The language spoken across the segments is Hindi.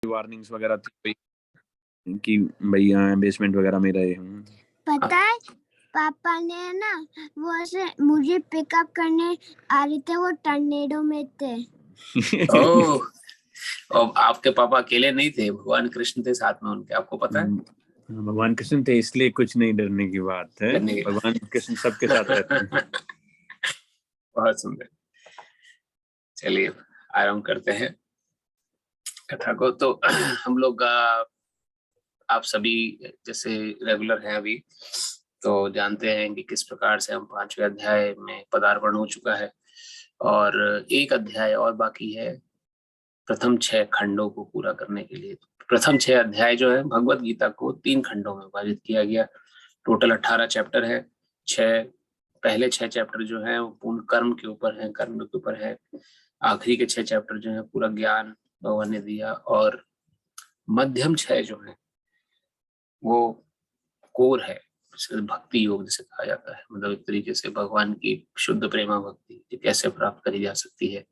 वार्निंग्स वगैरह थी भाई कि भाई बेसमेंट वगैरह में रहे हूँ। पता है पापा ने ना वो ऐसे मुझे पिकअप करने आ रहे थे, वो टर्नेडो में थे। ओह, और आपके पापा अकेले नहीं थे, भगवान कृष्ण थे साथ में उनके, आपको पता है? भगवान कृष्ण थे इसलिए कुछ नहीं डरने की बात है। डरने की भगवान कृष्ण सबके साथ रहते हैं। बहुत सुंदर। चलिए आराम करते हैं कथा को। तो हम लोग आप सभी जैसे रेगुलर हैं अभी, तो जानते हैं कि किस प्रकार से हम 5वें अध्याय में पदार्पण हो चुका है और एक अध्याय और बाकी है प्रथम 6 खंडों को पूरा करने के लिए। प्रथम 6 अध्याय जो है भगवत गीता को 3 खंडों में विभाजित किया गया। टोटल 18 चैप्टर है। पहले 6 चैप्टर जो है वो पूर्ण कर्म के ऊपर है, कर्म के ऊपर है। आखिरी के 6 चैप्टर जो है पूरा ज्ञान भगवान ने दिया, और मध्यम 6 जो है वो कोर है, भक्ति योग जिसे कहा जाता है। मतलब एक तरीके से भगवान की शुद्ध प्रेमा भक्ति कैसे प्राप्त करी जा सकती है।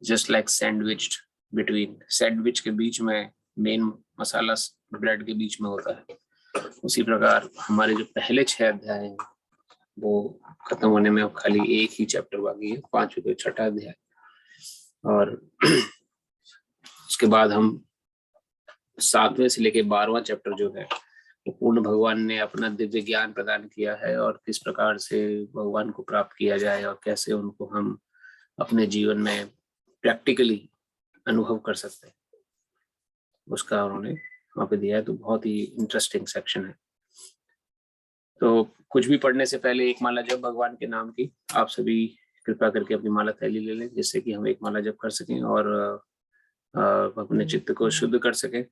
Just like sandwich between, sandwich के बीच में मेन मसाला ब्रेड के बीच में होता है, उसी प्रकार हमारे जो पहले 6 अध्याय हैं वो खत्म होने में अब खाली एक ही चैप्टर बाकी है, 5वें तो 6ठा अध्याय। और उसके बाद हम 7वें से लेके 12वां चैप्टर जो है वो पूर्ण भगवान ने अपना दिव्य ज्ञान प्रदान किया है, और किस प्रकार से भगवान को प्राप्त किया जाए और कैसे उनको हम अपने जीवन में प्रैक्टिकली अनुभव कर सकते हैं, उसका उन्होंने वहां पे दिया है। तो बहुत ही इंटरेस्टिंग सेक्शन है। तो कुछ भी पढ़ने से पहले एक माला जप भगवान के नाम की आप सभी कृपा करके अपनी माला थैली ले लें, जिससे कि हम एक माला जप कर सकें और अपने चित्त को शुद्ध कर सकें,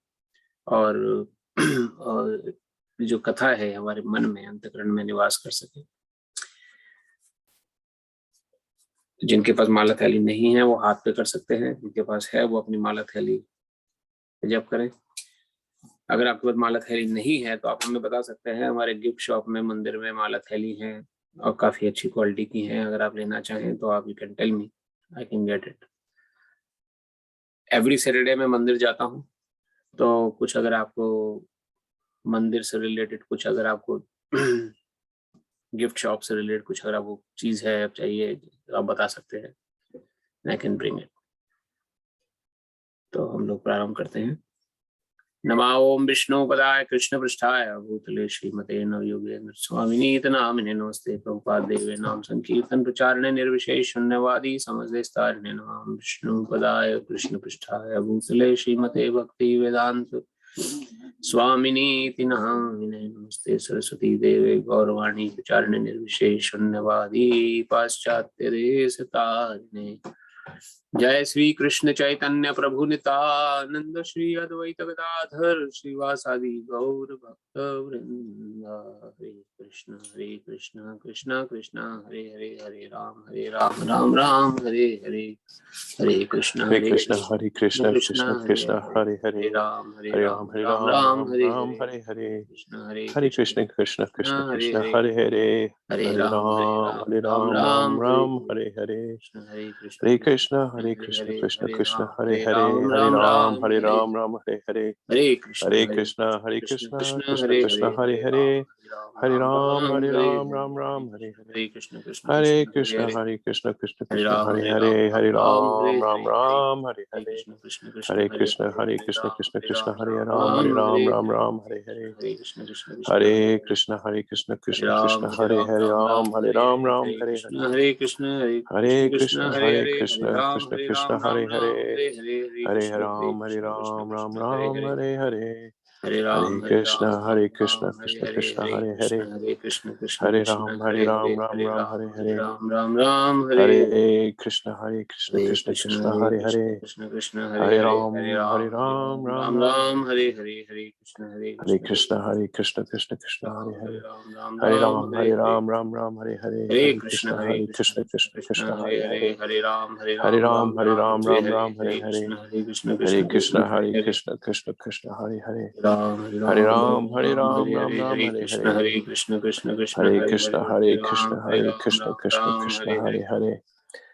और जो कथा है हमारे मन में, अंतःकरण में निवास कर सके। जिनके पास माला थैली नहीं है वो हाथ पे कर सकते हैं, जिनके पास है वो अपनी माला थैली जप करें। अगर आपके पास माला थैली नहीं है तो आप हमें बता सकते हैं, हमारे गिफ्ट शॉप में मंदिर में माला थैली है और काफी अच्छी क्वालिटी की है। अगर आप लेना चाहें तो आप you can tell me, I can get it. Every Saturday मैं मंदिर जाता हूँ, तो कुछ अगर आपको मंदिर से रिलेटेड, कुछ अगर आपको गिफ्ट शॉप से रिलेटेड कुछ अगर आपको चीज है चाहिए तो आप बता सकते हैं, आई कैन ब्रिंग इट। तो हम लोग प्रारंभ करते हैं। नमा ओम विष्णु पदाय कृष्ण पृष्ठाय भूतले श्रीमते नवयोगेन्द्र स्वामिनीत नामिने नमस्ते प्रभुपाद देवे नाम संकीर्तन प्रचारणे निर्विशेष शून्यवादी समजदेस्तारिणे नमः विष्णु पदाय कृष्ण पृष्ठाय भूतले श्रीमते भक्ति वेदांत स्वामिनीति नामिने नमस्ते सरस्वती देवे गौरवाणी प्रचारणे निर्विशेष शून्यवादी पाश्चात्य देश तारिणे। जय श्री कृष्ण चैतन्य प्रभु नित्यानंद श्री अद्वैत गदाधर श्रीवासादि गौर भक्त वृंद। हरे कृष्ण कृष्ण कृष्ण हरे हरे, हरे राम राम राम हरे हरे, हरे कृष्ण हरे कृष्ण कृष्ण कृष्ण हरे हरे, हरे राम राम हरे हरे, हरे कृष्ण कृष्ण कृष्ण हरे हरे, हरे राम राम हरे हरे, हरे कृष्ण कृष्ण कृष्ण हरे हरे, हरे राम हरे हरे, हरे कृष्ण कृष्ण कृष्ण हरे हरे, हरे राम राम हरे हरे, हरे कृष्ण कृष्ण कृष्ण हरे हरे, हरे राम राम हरे हरे, हरे कृष्ण कृष्ण कृष्ण हरे राम हरे हरे, हरे कृष्ण कृष्ण कृष्ण हरे हरे राम हरे हरे, हरे कृष्ण कृष्ण कृष्ण हरे हरे, हरे राम हरे हरे, हरे कृष्ण कृष्ण हरे हरे, हरे राम हरे हरे, हरे कृष्ण कृष्ण हरे हरे, हरे राम हरे हरे, हरे कृष्ण हरे कृष्ण कृष्ण हरे हरे, हरे राम हरे हरे, हरे कृष्ण कृष्ण कृष्ण हरे हरे, हरे राम हरे हरे, हरे कृष्ण कृष्ण कृष्ण हरे हरे, हरे राम हरे हरे, कृष्ण कृष्ण हरे कृष्ण कृष्ण कृष्ण हरे हरे,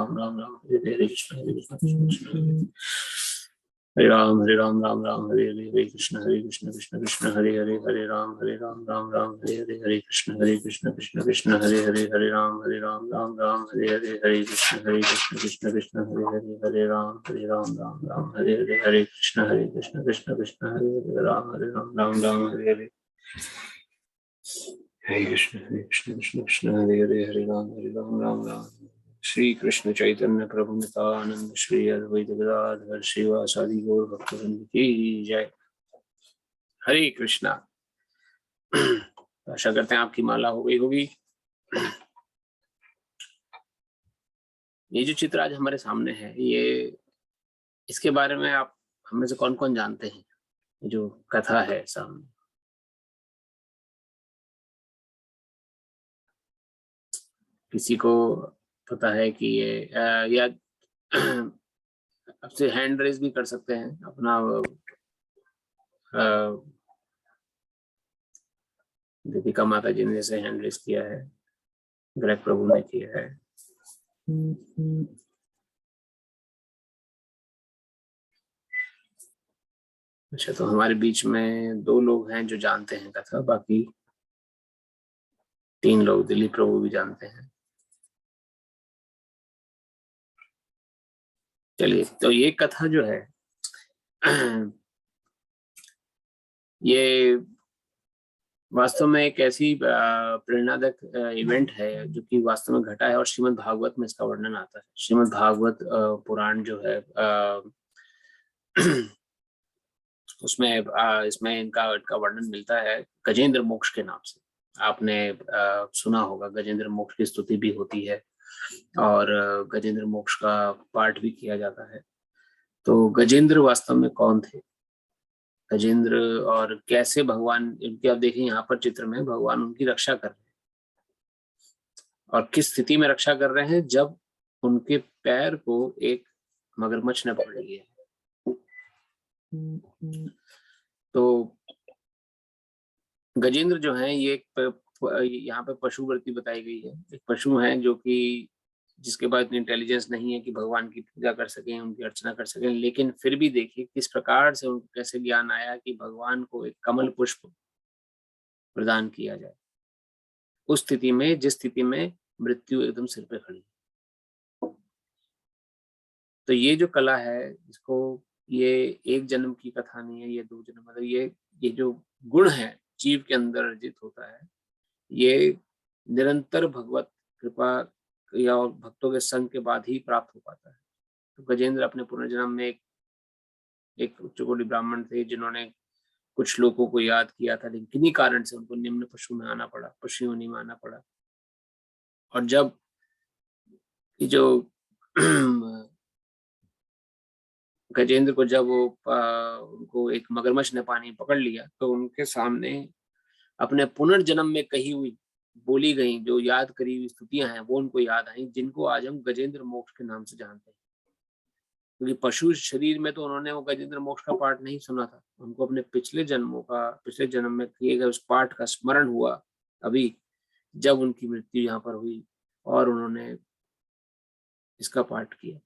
राम राम राम हरे कृष्ण कृष्ण कृष्ण हरे राम राम राम हरे कृष्ण कृष्ण कृष्ण हरे हरे राम राम राम हरे कृष्ण कृष्ण कृष्ण हरे राम राम राम हरे कृष्ण कृष्ण कृष्ण हरे राम राम राम हरे कृष्ण कृष्ण कृष्ण हरे राम राम हरे कृष्ण कृष्ण कृष्ण हरे राम राम श्री कृष्ण चैतन्य प्रभु नित्यानंद श्री अद्वैत गदाधर श्रीवासादि गौर भक्तवृंद की जय। हरे कृष्णा। आशा करते हैं आपकी माला हो गई होगी। ये जो चित्र आज हमारे सामने है, ये इसके बारे में आप हमें से कौन कौन जानते हैं? जो कथा है सामने, किसी को पता है कि ये या आपसे हैंड रेज भी कर सकते हैं अपना। दीपिका माता जी ने जैसे हैंड रेज किया है, ग्रेग प्रभु ने किया है। अच्छा, तो हमारे बीच में 2 लोग हैं जो जानते हैं कथा, बाकी 3 लोग दिलीप प्रभु भी जानते हैं। चलिए, तो ये कथा जो है ये वास्तव में एक ऐसी प्रेरणादायक इवेंट है जो कि वास्तव में घटा है और श्रीमद् भागवत में इसका वर्णन आता है। श्रीमद् भागवत पुराण जो है उसमें इसमें इनका वर्णन मिलता है गजेंद्र मोक्ष के नाम से। आपने सुना होगा, गजेंद्र मोक्ष की स्तुति भी होती है और गजेंद्र मोक्ष का पाठ भी किया जाता है। तो गजेंद्र वास्तव में कौन थे? गजेंद्र और कैसे भगवान, इनके आप देखें यहाँ पर चित्र में भगवान उनकी रक्षा कर रहे हैं और किस स्थिति में रक्षा कर रहे हैं, जब उनके पैर को एक मगरमच्छ ने पकड़ लिया। तो गजेंद्र जो है ये यहाँ पे पशुवृत्ति बताई गई है। एक पशु है जो कि जिसके पास इतनी इंटेलिजेंस नहीं है कि भगवान की पूजा कर सकें, उनकी अर्चना कर सकें, लेकिन फिर भी देखिए किस प्रकार से उनको कैसे ज्ञान आया कि भगवान को एक कमल पुष्प प्रदान किया जाए उस स्थिति में, जिस स्थिति में मृत्यु एकदम सिर पे खड़ी। तो ये जो कला है, इसको, ये एक जन्म की कथा नहीं है, ये 2 जन्म, मतलब ये जो गुण है जीव के अंदर अर्जित होता है, ये निरंतर भगवत कृपा या भक्तों के संग के बाद ही प्राप्त हो पाता है। तो गजेंद्र अपने पुनर्जन्म में एक उच्च कोटि ब्राह्मण थे जिन्होंने कुछ लोगों को याद किया था, लेकिन किन्हीं कारण से उनको निम्न पशु में आना पड़ा, पशु योनि में आना पड़ा। और जब ये जो गजेंद्र को जब वो उनको एक मगरमच्छ ने पानी पकड़ लिया, तो उनके सामने अपने पुनर्जन्म में कही हुई, बोली गई, जो याद करी हुई स्तुतियां हैं, वो उनको याद आई, जिनको आज हम गजेंद्र मोक्ष के नाम से जानते हैं। क्योंकि पशु शरीर में तो उन्होंने वो गजेंद्र मोक्ष का पाठ नहीं सुना था, उनको अपने पिछले जन्म में किए गए उस पाठ का स्मरण हुआ अभी, जब उनकी मृत्यु यहाँ पर हुई और उन्होंने इसका पाठ किया।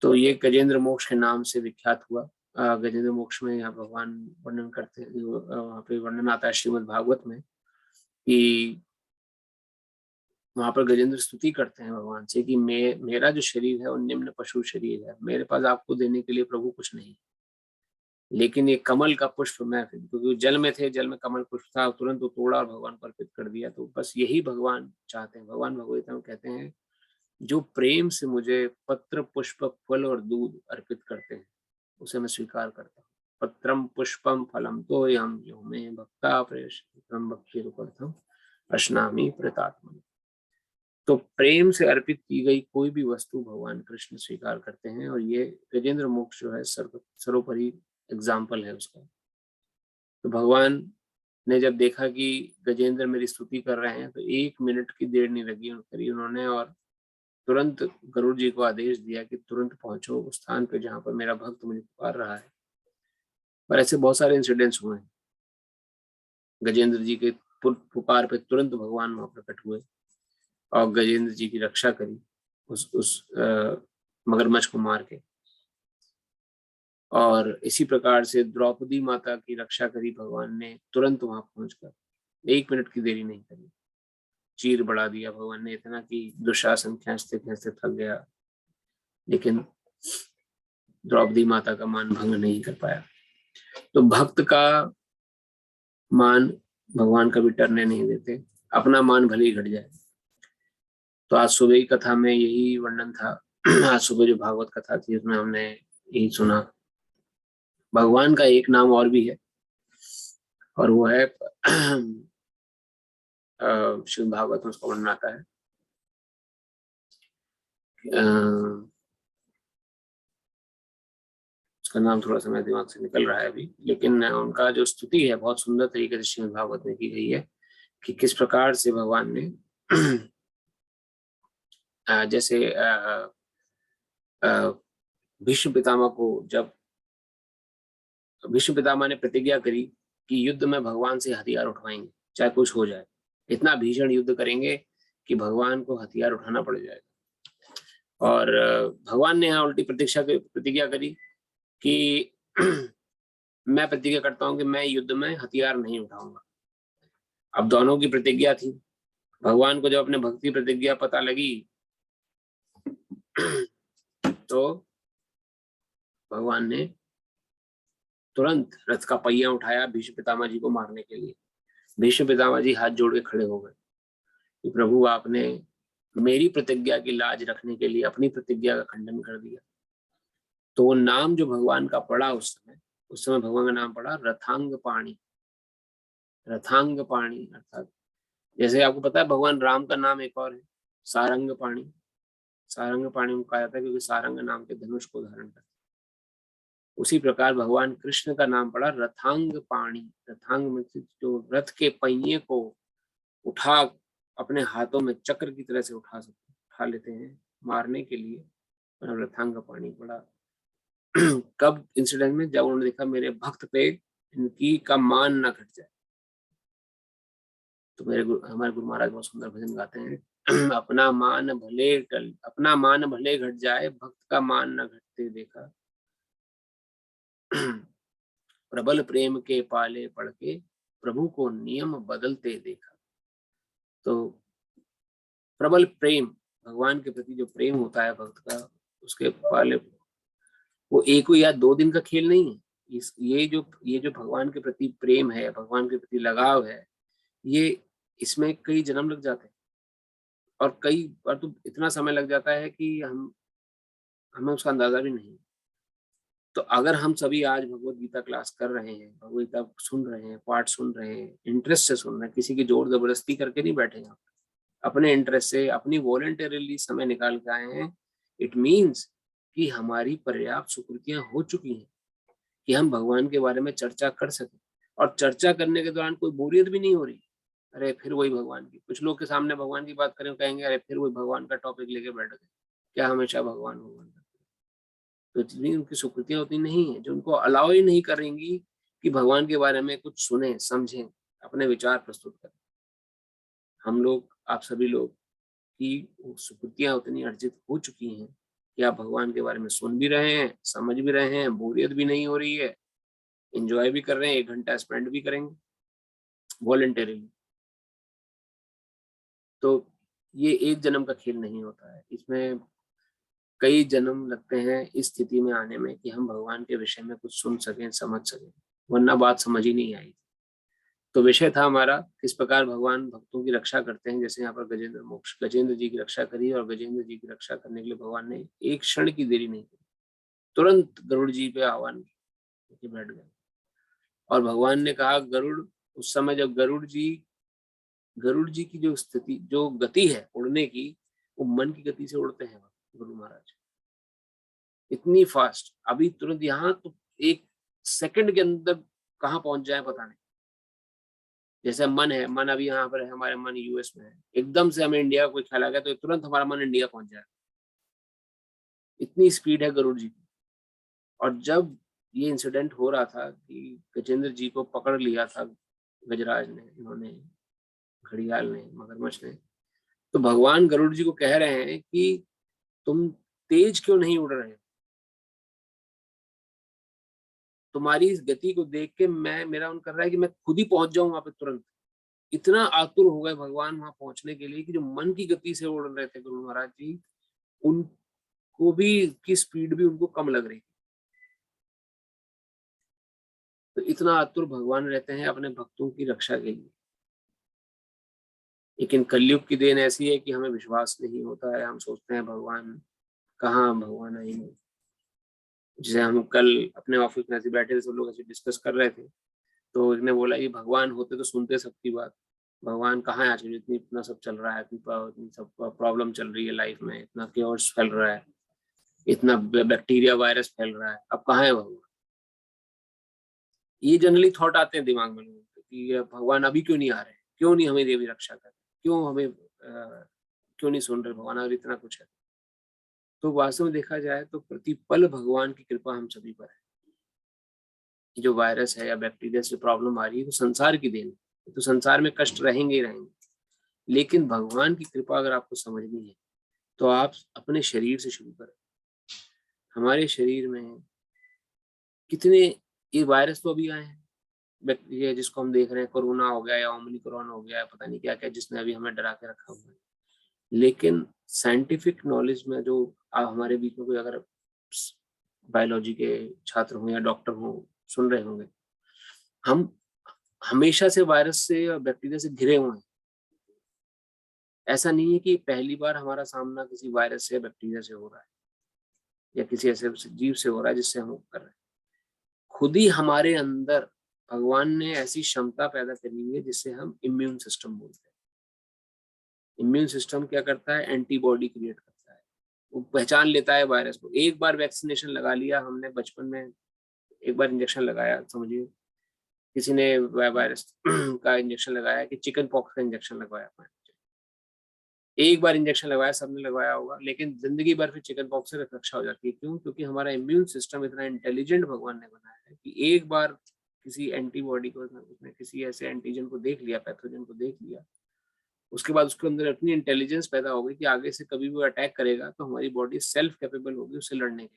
तो ये गजेंद्र मोक्ष के नाम से विख्यात हुआ। गजेंद्र मोक्ष में यहाँ भगवान वर्णन करते हैं, वहाँ पे वर्णन आता है श्रीमद् भागवत में कि वहां पर गजेंद्र स्तुति करते हैं भगवान से कि मेरा जो शरीर है वो निम्न पशु शरीर है, मेरे पास आपको देने के लिए प्रभु कुछ नहीं, लेकिन ये कमल का पुष्प मैं, क्योंकि जल में थे, जल में कमल पुष्प था, तुरंत वो तोड़ा और भगवान को अर्पित कर दिया। तो बस यही भगवान चाहते हैं। भगवान भगवत में कहते हैं, जो प्रेम से मुझे पत्र पुष्प फल और दूध अर्पित करते हैं उसे मैं स्वीकार करता हूँ। पत्रम पुष्पम फलम तो यम यो में भक्ता प्रेषितम भक्ति रूपर्थम अश्नामी प्रतात्मन। तो प्रेम से अर्पित की गई कोई भी वस्तु भगवान कृष्ण स्वीकार करते हैं, और ये गजेंद्र मोक्ष जो है सर्वोपरि एग्जाम्पल है उसका। तो भगवान ने जब देखा कि गजेंद्र मेरी स्तुति कर रहे हैं, तो 1 मिनट की देर नहीं लगी करी उन्होंने, और तुरंत गरुड़ जी को आदेश दिया कि तुरंत पहुंचो उस स्थान पे जहां पर मेरा भक्त मुझे पुकार रहा है। पर ऐसे बहुत सारे इंसिडेंट्स हुए हैं। गजेंद्र जी के पुकार पे तुरंत भगवान वहां प्रकट हुए और गजेंद्र जी की रक्षा करी उस मगरमच्छ को मार के। और इसी प्रकार से द्रौपदी माता की रक्षा करी भगवान ने तुरंत वहां पहुंचकर, 1 मिनट की देरी नहीं करी। चीर बढ़ा दिया भगवान ने इतना कि दुशासन खींचते खींचते थक गया, लेकिन द्रौपदी माता का मान भंग नहीं कर पाया। तो भक्त का मान भगवान कभी टरने नहीं देते, अपना मान भले ही घट जाए। तो आज सुबह की कथा में यही वर्णन था। आज सुबह जो भागवत कथा थी उसमें हमने यही सुना। भगवान का एक नाम और भी है, और वो है श्रीमद् भागवत में उसका वर्णन आता है। उसका नाम थोड़ा सा मेरे दिमाग से निकल रहा है अभी, लेकिन उनका जो स्तुति है बहुत सुंदर तरीके से श्रीमद् भागवत में की गई है कि किस प्रकार से भगवान ने जैसे भीष्म पितामह को, जब भीष्म पितामह ने प्रतिज्ञा करी कि युद्ध में भगवान से हथियार उठवाएंगे चाहे कुछ हो जाए, इतना भीषण युद्ध करेंगे कि भगवान को हथियार उठाना पड़ जाएगा। और भगवान ने यहाँ उल्टी प्रतिज्ञा करी कि मैं प्रतिज्ञा करता हूं कि मैं युद्ध में हथियार नहीं उठाऊंगा। अब दोनों की प्रतिज्ञा थी। भगवान को जब अपने भक्ति प्रतिज्ञा पता लगी तो भगवान ने तुरंत रथ का पहिया उठाया भीष्म पितामह जी को मारने के लिए। भीष्म पितामह जी हाथ जोड़ के खड़े हो गए कि प्रभु, आपने मेरी प्रतिज्ञा की लाज रखने के लिए अपनी प्रतिज्ञा का खंडन कर दिया। तो वो नाम जो भगवान का पड़ा उस समय भगवान का नाम पड़ा रथांग पाणी। रथांग पाणी अर्थात जैसे आपको पता है भगवान राम का नाम एक और है सारंग पाणी। सारंग पाणी कहा जाता है क्योंकि सारंग नाम के धनुष को धारण करते। उसी प्रकार भगवान कृष्ण का नाम पड़ा रथांग पाणी। रथांग में जो रथ के पहिए को उठा अपने हाथों में चक्र की तरह से उठा लेते हैं मारने के लिए, रथांग पाणी पड़ा। कब इंसिडेंट में, जब उन्होंने देखा मेरे भक्त पे इनकी का मान ना घट जाए। तो हमारे गुरु महाराज बहुत सुंदर भजन गाते हैं अपना मान भले घट जाए, भक्त का मान न घटते देखा। प्रबल प्रेम के पाले पड़ के, प्रभु को नियम बदलते देखा। तो प्रबल प्रेम, भगवान के प्रति जो प्रेम होता है भक्त का, उसके पाले वो एक या 2 दिन का खेल नहीं है। ये जो भगवान के प्रति प्रेम है, भगवान के प्रति लगाव है, ये इसमें कई जन्म लग जाते हैं और कई बार तो इतना समय लग जाता है कि हमें उसका अंदाजा भी नहीं। तो अगर हम सभी आज भगवत गीता क्लास कर रहे हैं, भगवत गीता सुन रहे हैं, पाठ सुन रहे हैं, इंटरेस्ट से सुन रहे हैं, किसी की जोर जबरदस्ती करके नहीं बैठे हैं, अपने इंटरेस्ट से अपनी वॉलंटरीली समय निकाल के आए हैं, इट मीन्स कि हमारी पर्याप्त सुकृतियां हो चुकी हैं कि हम भगवान के बारे में चर्चा कर सकें। और चर्चा करने के दौरान कोई बोरियत भी नहीं हो रही। अरे फिर वही भगवान की, कुछ लोग के सामने भगवान की बात करें कहेंगे अरे फिर वही भगवान का टॉपिक लेके बैठ गए, क्या हमेशा भगवान भगवान करते। तो इतनी उनकी सुकृतियां उतनी नहीं है जो उनको अलाउ ही नहीं करेंगी कि भगवान के बारे में कुछ सुने, समझें, अपने विचार प्रस्तुत करें। हम लोग, आप सभी लोग की सुकृतियां उतनी अर्जित हो चुकी हैं कि आप भगवान के बारे में सुन भी रहे हैं, समझ भी रहे हैं, बोरियत भी नहीं हो रही है, एंजॉय भी कर रहे हैं, 1 घंटा स्पेंड भी करेंगे वॉलंटरीली। तो ये एक जन्म का खेल नहीं होता है, इसमें कई जन्म लगते हैं इस स्थिति में आने में कि हम भगवान के विषय में कुछ सुन सकें, समझ सकें, वरना बात समझ ही नहीं आई। तो विषय था हमारा किस प्रकार भगवान भक्तों की रक्षा करते हैं। जैसे यहाँ पर गजेंद्र जी की रक्षा करी और गजेंद्र जी की रक्षा करने के लिए भगवान ने एक क्षण की देरी नहीं की, तुरंत गरुड़ जी पे आह्वान की बैठ गए। और भगवान ने कहा गरुड़, उस समय जब गरुड़ जी की जो स्थिति, जो गति है उड़ने की, वो मन की गति से उड़ते हैं गुरु महाराज, इतनी फास्ट। अभी तुरंत यहाँ तो 1 सेकंड के अंदर कहाँ पहुंच जाए पता नहीं। जैसे मन है, मन अभी यहाँ पर है, हमारे मन यूएस में है, एकदम से हमें इंडिया कोई ख्याल आ गया तो तुरंत हमारा मन इंडिया पहुंच जाए, इतनी स्पीड है गरुड़ जी की। और जब ये इंसिडेंट हो रहा था कि गजेंद्र जी को पकड़ लिया था गजराज ने, इन्होंने, घड़ियाल ने, मगरमच्छ ने, तो भगवान गरुड़ जी को कह रहे हैं कि तुम तेज क्यों नहीं उड़ रहे हो, तुम्हारी इस गति को देख के मेरा मन कर रहा है कि मैं खुद ही पहुंच जाऊं वहां पे तुरंत। इतना आतुर हो गए भगवान वहां पहुंचने के लिए कि जो मन की गति से उड़ रहे थे गुरु महाराज जी, उनको भी की स्पीड भी उनको कम लग रही थी। तो इतना आतुर भगवान रहते हैं अपने भक्तों की रक्षा के लिए। लेकिन कलयुग की देन ऐसी है कि हमें विश्वास नहीं होता है, हम सोचते हैं भगवान कहाँ, भगवान आएंगे। जैसे हम कल अपने ऑफिस में ऐसे बैठे थे, सब लोग ऐसे डिस्कस कर रहे थे, तो उसने बोला ये भगवान होते तो सुनते सबकी बात, भगवान कहाँ है आजकल, इतना सब चल रहा है, इतनी सब प्रॉब्लम चल रही है लाइफ में, इतना क्योर्स फैल रहा है, इतना बैक्टीरिया वायरस फैल रहा है, अब कहाँ है भगवान। ये जनरली थॉट आते हैं दिमाग में लोगों के कि भगवान अभी क्यों नहीं आ रहे, क्यों नहीं हमें देवी रक्षा कर, क्यों हमें क्यों नहीं सुन रहे भगवान, अगर इतना कुछ है। तो वास्तव में देखा जाए तो प्रतिपल भगवान की कृपा हम सभी पर है। जो वायरस है या बैक्टीरिया से प्रॉब्लम आ रही है, तो संसार की देन है, तो संसार में कष्ट रहेंगे ही रहेंगे। लेकिन भगवान की कृपा अगर आपको समझनी है तो आप अपने शरीर से शुरू करें। हमारे शरीर में कितने ये वायरस तो अभी आए हैं, ये जिसको हम देख रहे हैं, कोरोना हो गया या ओमिक्रॉन हो गया, पता नहीं क्या क्या, जिसने अभी हमें डरा के रखा हुआ है। लेकिन साइंटिफिक नॉलेज में जो हमारे बीच में कोई अगर बायोलॉजी के छात्र हों या डॉक्टर हों सुन रहे होंगे, हम हमेशा से वायरस से या बैक्टीरिया से घिरे हुए हैं। ऐसा नहीं है कि पहली बार हमारा सामना किसी वायरस से या बैक्टीरिया से हो रहा है या किसी ऐसे जीव से हो रहा है जिससे हम कर रहे हैं। खुद ही हमारे अंदर भगवान ने ऐसी क्षमता पैदा करी है जिससे हम इम्यून सिस्टम बोलते हैं। इम्यून सिस्टम क्या करता है? एंटीबॉडी क्रिएट करता है, वो पहचान लेता है वायरस को। एक बार वैक्सीनेशन लगा लिया हमने बचपन में, एक बार इंजेक्शन लगाया, समझिए किसी ने वायरस का इंजेक्शन लगाया कि चिकन पॉक्स का इंजेक्शन लगवाया, एक बार इंजेक्शन लगवाया, सबने लगवाया होगा, लेकिन जिंदगी भर फिर चिकन पॉक्स से रक्षा हो जाती है। क्यों? क्योंकि हमारा इम्यून सिस्टम इतना इंटेलिजेंट भगवान ने बनाया है कि एक बार किसी एंटीबॉडी को, उसने किसी ऐसे एंटीजन को देख लिया, पैथोजन को देख लिया, उसके बाद उसके अंदर इतनी इंटेलिजेंस पैदा हो गई कि आगे से कभी भी अटैक करेगा तो हमारी बॉडी सेल्फ कैपेबल होगी उससे लड़ने के।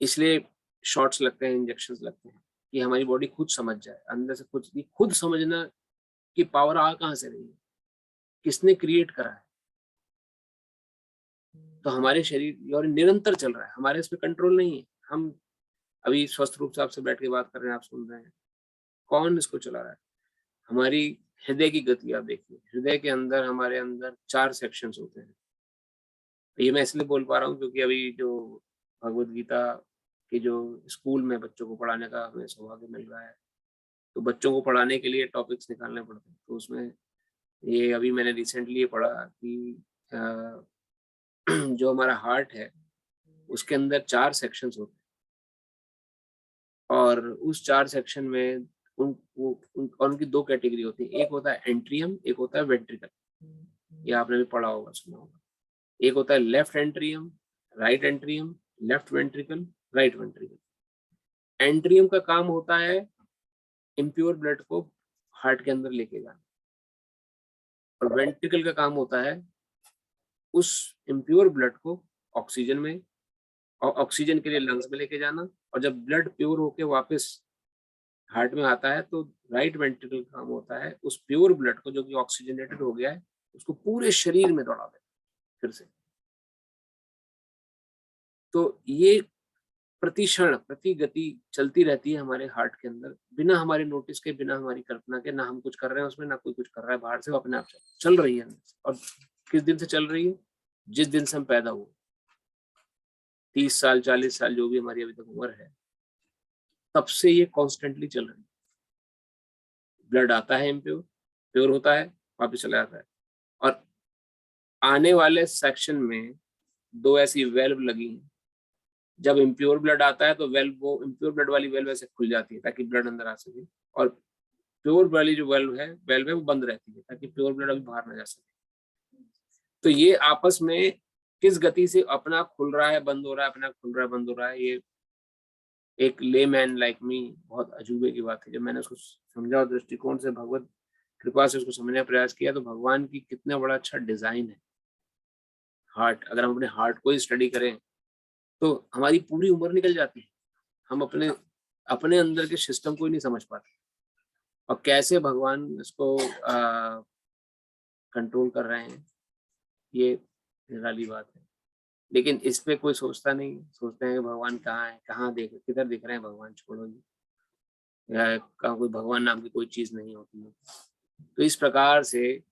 इसलिए शॉट्स लगते हैं, इंजेक्शंस लगते हैं कि हमारी बॉडी खुद समझ जाए, अंदर से खुद समझना कि पावर आ कहाँ से रही है, किसने क्रिएट करा है। तो हमारे शरीर और निरंतर चल रहा है, हमारे इस पे कंट्रोल नहीं है। हम अभी स्वस्थ रूप से आपसे बैठ के बात कर रहे हैं, आप सुन रहे हैं, कौन इसको चला रहा है? हमारी हृदय की गति आप देखिए, हृदय के अंदर हमारे अंदर 4 सेक्शंस होते हैं। ये मैं इसलिए बोल पा रहा हूँ क्योंकि अभी जो भगवत गीता की जो स्कूल में बच्चों को पढ़ाने का हमें सौभाग्य मिल रहा है, तो बच्चों को पढ़ाने के लिए टॉपिक्स निकालने पड़ते हैं। तो उसमें ये अभी मैंने रिसेंटली ये पढ़ा कि जो हमारा हार्ट है उसके अंदर 4 सेक्शंस होते हैं, और उस 4 सेक्शन में उनकी 2 कैटेगरी होती है। एक होता है एंट्रियम, एक होता है वेंट्रिकल। ये आपने भी पढ़ा होगा, सुना होगा। एक होता है left atrium, right atrium, left ventricle, right ventricle. Atrium का काम होता है इम्प्योर ब्लड को हार्ट के अंदर लेके जाना, और वेंट्रिकल का काम होता है उस इम्प्योर ब्लड को ऑक्सीजन में और ऑक्सीजन के लिए लंग्स में लेके जाना। और जब ब्लड प्योर होके वापस हार्ट में आता है तो राइट वेंट्रिकल का काम होता है उस प्योर ब्लड को, जो कि ऑक्सीजनेटेड हो गया है, उसको पूरे शरीर में दौड़ा दे फिर से। तो ये प्रतिक्षण प्रति गति चलती रहती है हमारे हार्ट के अंदर, बिना हमारे नोटिस के, बिना हमारी कल्पना के। ना हम कुछ कर रहे हैं उसमें, ना कोई कुछ कर रहा है बाहर से, वो अपने आप चल रही है। और किस दिन से चल रही है? जिस दिन से हम पैदा हुए। 30 साल 40 साल जो भी हमारी अभी तक उम्र है, तब से ये कॉन्स्टेंटली चल रही है। ब्लड आता है इम्प्योर, प्योर होता है, वापस चला जाता है। और आने वाले सेक्शन में 2 ऐसी वेल्व लगी हैं। जब इम्प्योर ब्लड आता है तो वेल्व, वो इम्प्योर ब्लड वाली वेल्व ऐसे खुल जाती है ताकि ब्लड अंदर आ सके, और प्योर वाली जो वेल्व है वो बंद रहती है ताकि प्योर ब्लड अभी बाहर ना जा सके। तो ये आपस में किस गति से अपना खुल रहा है, बंद हो रहा है, अपना खुल रहा है, बंद हो रहा है, ये एक लेमैन लाइक मी बहुत अजूबे की बात है। जब मैंने उसको समझा और दृष्टिकोण से, भगवत कृपा से उसको समझने का प्रयास किया, तो भगवान की कितना बड़ा अच्छा डिजाइन है हार्ट। अगर हम अपने हार्ट को ही स्टडी करें तो हमारी पूरी उम्र निकल जाती है। हम अपने अंदर के सिस्टम को ही नहीं समझ पाते, और कैसे भगवान इसको कंट्रोल कर रहे हैं, ये निराली बात है। लेकिन इस पे कोई सोचता नहीं, सोचते हैं कि भगवान कहाँ है, कहाँ किधर दिख रहे हैं भगवान, छोड़ो जी, या कहाँ कोई भगवान नाम की कोई चीज नहीं होती है। तो इस प्रकार से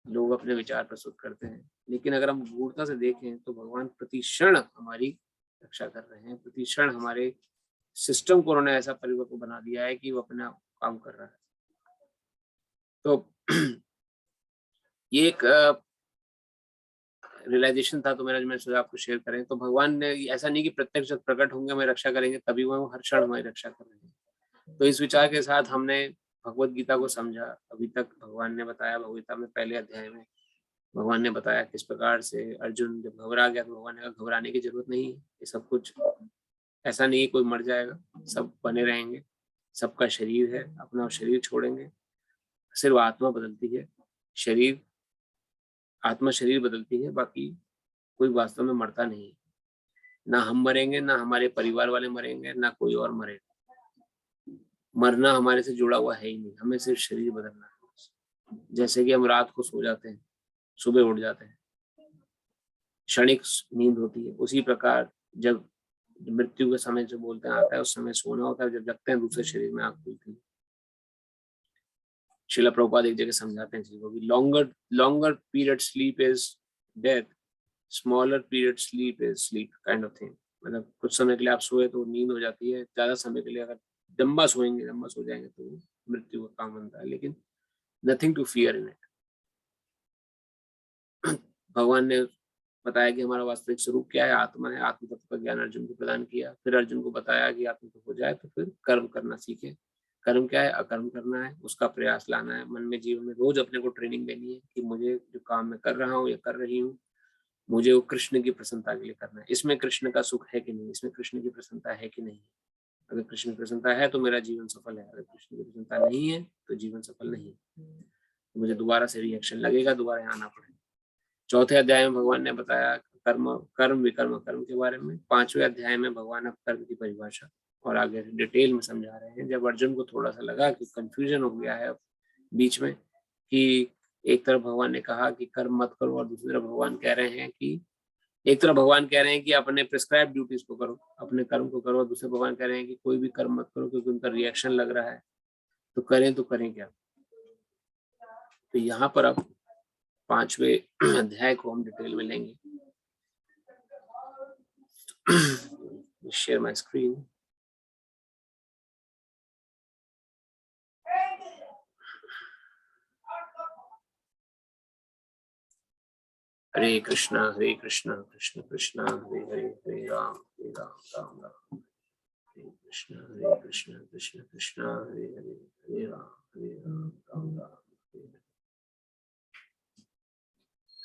लोग अपने विचार प्रस्तुत करते हैं। लेकिन अगर हम गूढ़ता से देखें तो भगवान प्रति क्षण हमारी रक्षा कर रहे हैं, प्रति क्षण हमारे सिस्टम को उन्होंने ऐसा परिवर्तन बना दिया है कि वो अपना काम कर रहा है। तो ये एक रियलाइजेशन था, तो मैंने सोचा आपको शेयर करें। तो भगवान ने ऐसा नहीं कि प्रत्यक्ष प्रकट होंगे हमें रक्षा करेंगे तभी वो हर क्षण हमारी रक्षा कर रहे हैं। तो इस विचार के साथ हमने भगवत गीता को समझा। अभी तक भगवान ने बताया, भगवत गीता में पहले अध्याय में भगवान ने बताया किस प्रकार से अर्जुन जब घबरा गया तो भगवान ने कहा घबराने की जरूरत नहीं है, ये सब कुछ ऐसा नहीं है कोई मर जाएगा, सब बने रहेंगे, सबका शरीर है, अपना शरीर छोड़ेंगे, सिर्फ आत्मा बदलती है, आत्मा शरीर बदलती है, बाकी कोई वास्तव में मरता नहीं है। ना हम मरेंगे, ना हमारे परिवार वाले मरेंगे, ना कोई और मरेगा। मरना हमारे से जुड़ा हुआ है ही नहीं, हमें सिर्फ शरीर बदलना है। जैसे कि हम रात को सो जाते हैं, सुबह उठ जाते हैं, क्षणिक नींद होती है, उसी प्रकार जब मृत्यु के समय जो बोलते हैं आता है, उस समय सोना होता है, जब जगते हैं दूसरे शरीर में आंख खुलती है। शिला प्रभुपाद एक जगह समझाते हैं चीजों की, longer period sleep is death, smaller period sleep is sleep kind of thing. मतलब कुछ समय के लिए आप सोए तो नींद हो जाती है, ज्यादा समय के लिए अगर लंबा सो जाएंगे तो मृत्यु का काम बनता है, लेकिन nothing to fear in it. भगवान ने बताया कि हमारा वास्तविक स्वरूप क्या है, आत्मा है। आत्म तत्व का ज्ञान अर्जुन को प्रदान किया, फिर अर्जुन को बताया कि आत्म तत्व हो जाए तो फिर कर्म करना सीखे। कर्म क्या है? अकर्म करना है, उसका प्रयास लाना है मन में, जीवन में रोज अपने को ट्रेनिंग देनी है कि मुझे जो काम मैं कर रहा हूँ या कर रही हूँ, मुझे वो कृष्ण की प्रसन्नता के लिए करना है। इसमें कृष्ण का सुख है कि नहीं, इसमें कृष्ण की प्रसन्नता है कि नहीं। अगर कृष्ण की प्रसन्नता है तो मेरा जीवन सफल है, अगर कृष्ण की प्रसन्नता नहीं है तो जीवन सफल नहीं है। मुझे दोबारा से रिएक्शन लगेगा, दोबारा यहाँ आना पड़ेगा। चौथे अध्याय में भगवान ने बताया कर्म विकर्म कर्म के बारे में। 5वें अध्याय में भगवान अब कर्म की परिभाषा और आगे डिटेल में समझा रहे हैं। जब अर्जुन को थोड़ा सा लगा कि कंफ्यूजन हो गया है बीच में, कि एक तरफ भगवान ने कहा कि कर्म मत करो और दूसरी तरफ भगवान कह रहे हैं कि, एक तरफ भगवान कह रहे हैं कि अपने प्रिस्क्राइब ड्यूटीज को करो, अपने कर्म को करो, और दूसरे भगवान कह रहे हैं कि कोई भी कर्म मत करो क्योंकि उनका रिएक्शन लग रहा है, तो करें क्या। तो यहाँ पर अब 5वें अध्याय को हम डिटेल में लेंगे। Share my screen. Hare Krishna Krishna Krishna Hare Hare, Hare Ram Ram Ram Hare Krishna Krishna Krishna Hare Hare, Hare Ram Ram Ram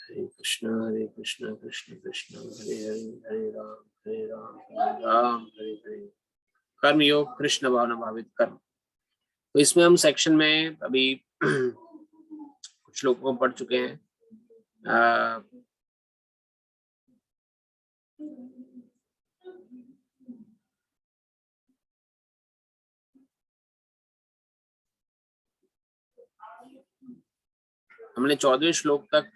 Hare Krishna Krishna Krishna Hare Hare, Hare Ram Ram Hare Hare. Karma yoga, Krishna भावना भावित कर्म। तो इसमें हम सेक्शन में अभी कुछ लोगों को पढ़ चुके हैं। हमने 14वें श्लोक तक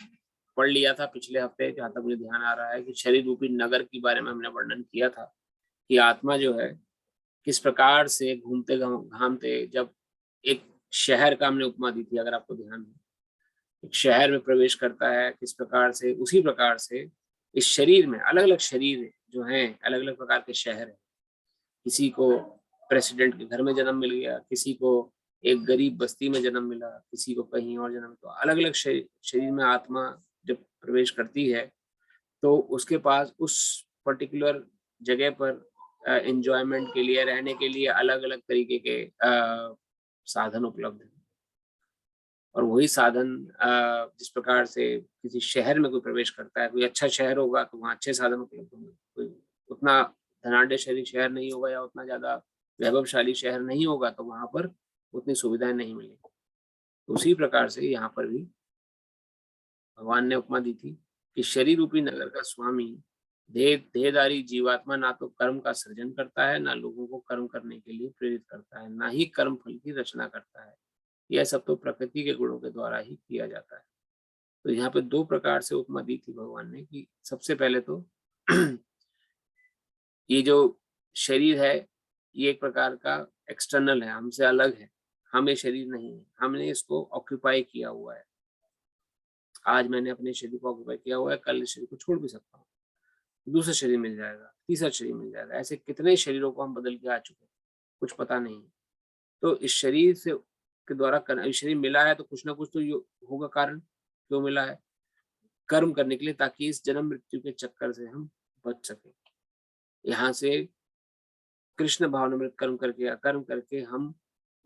पढ़ लिया था पिछले हफ्ते, जहाँ तक मुझे ध्यान आ रहा है, कि शरीर रूपी नगर के बारे में हमने वर्णन किया था कि आत्मा जो है किस प्रकार से घूमते घामते, जब एक शहर का हमने उपमा दी थी, अगर आपको ध्यान हो, एक शहर में प्रवेश करता है, किस प्रकार से, उसी प्रकार से इस शरीर में अलग अलग शरीर जो हैं, अलग अलग प्रकार के शहर हैं। किसी को प्रेसिडेंट के घर में जन्म मिल गया, किसी को एक गरीब बस्ती में जन्म मिला, किसी को कहीं और जन्म। तो अलग अलग शरीर में आत्मा जब प्रवेश करती है तो उसके पास उस पर्टिकुलर जगह पर एंजॉयमेंट के लिए, रहने के लिए अलग अलग तरीके के साधन उपलब्ध हैं। और वही साधन जिस प्रकार से किसी शहर में कोई प्रवेश करता है, कोई अच्छा शहर होगा तो वहाँ अच्छे साधन उपलब्ध होंगे, कोई उतना धनाढ्यशाली शहर नहीं होगा या उतना ज्यादा वैभवशाली शहर नहीं होगा तो वहां पर उतनी सुविधाएं नहीं मिलेंगी। तो उसी प्रकार से यहाँ पर भी भगवान ने उपमा दी थी कि शरीर रूपी नगर का स्वामी देहधारी जीवात्मा ना तो कर्म का सृजन करता है, ना लोगों को कर्म करने के लिए प्रेरित करता है, ना ही कर्म फल की रचना करता है। यह सब तो प्रकृति के गुणों के द्वारा ही किया जाता है। तो यहाँ पे 2 प्रकार से उपमा दी थी भगवान ने कि सबसे पहले तो ये जो शरीर है ये एक प्रकार का एक्सटर्नल है, हमसे अलग है, हम ये शरीर नहीं है, हमने इसको ऑक्यूपाई किया हुआ है। आज मैंने अपने शरीर को ऑक्यूपाई किया हुआ है, कल इस शरीर को छोड़ भी सकता हूँ, दूसरा शरीर मिल जाएगा, तीसरा शरीर मिल जाएगा। ऐसे कितने शरीरों को हम बदल के आ चुके हैं, कुछ पता नहीं। तो इस शरीर से के द्वारा शरीर मिला है तो कुछ ना कुछ तो होगा कारण, क्यों मिला है? कर्म करने के लिए, ताकि इस जन्म मृत्यु के चक्कर से हम बच सके। यहाँ से कृष्ण भावनामृत कर्म करके, अकर्म करके हम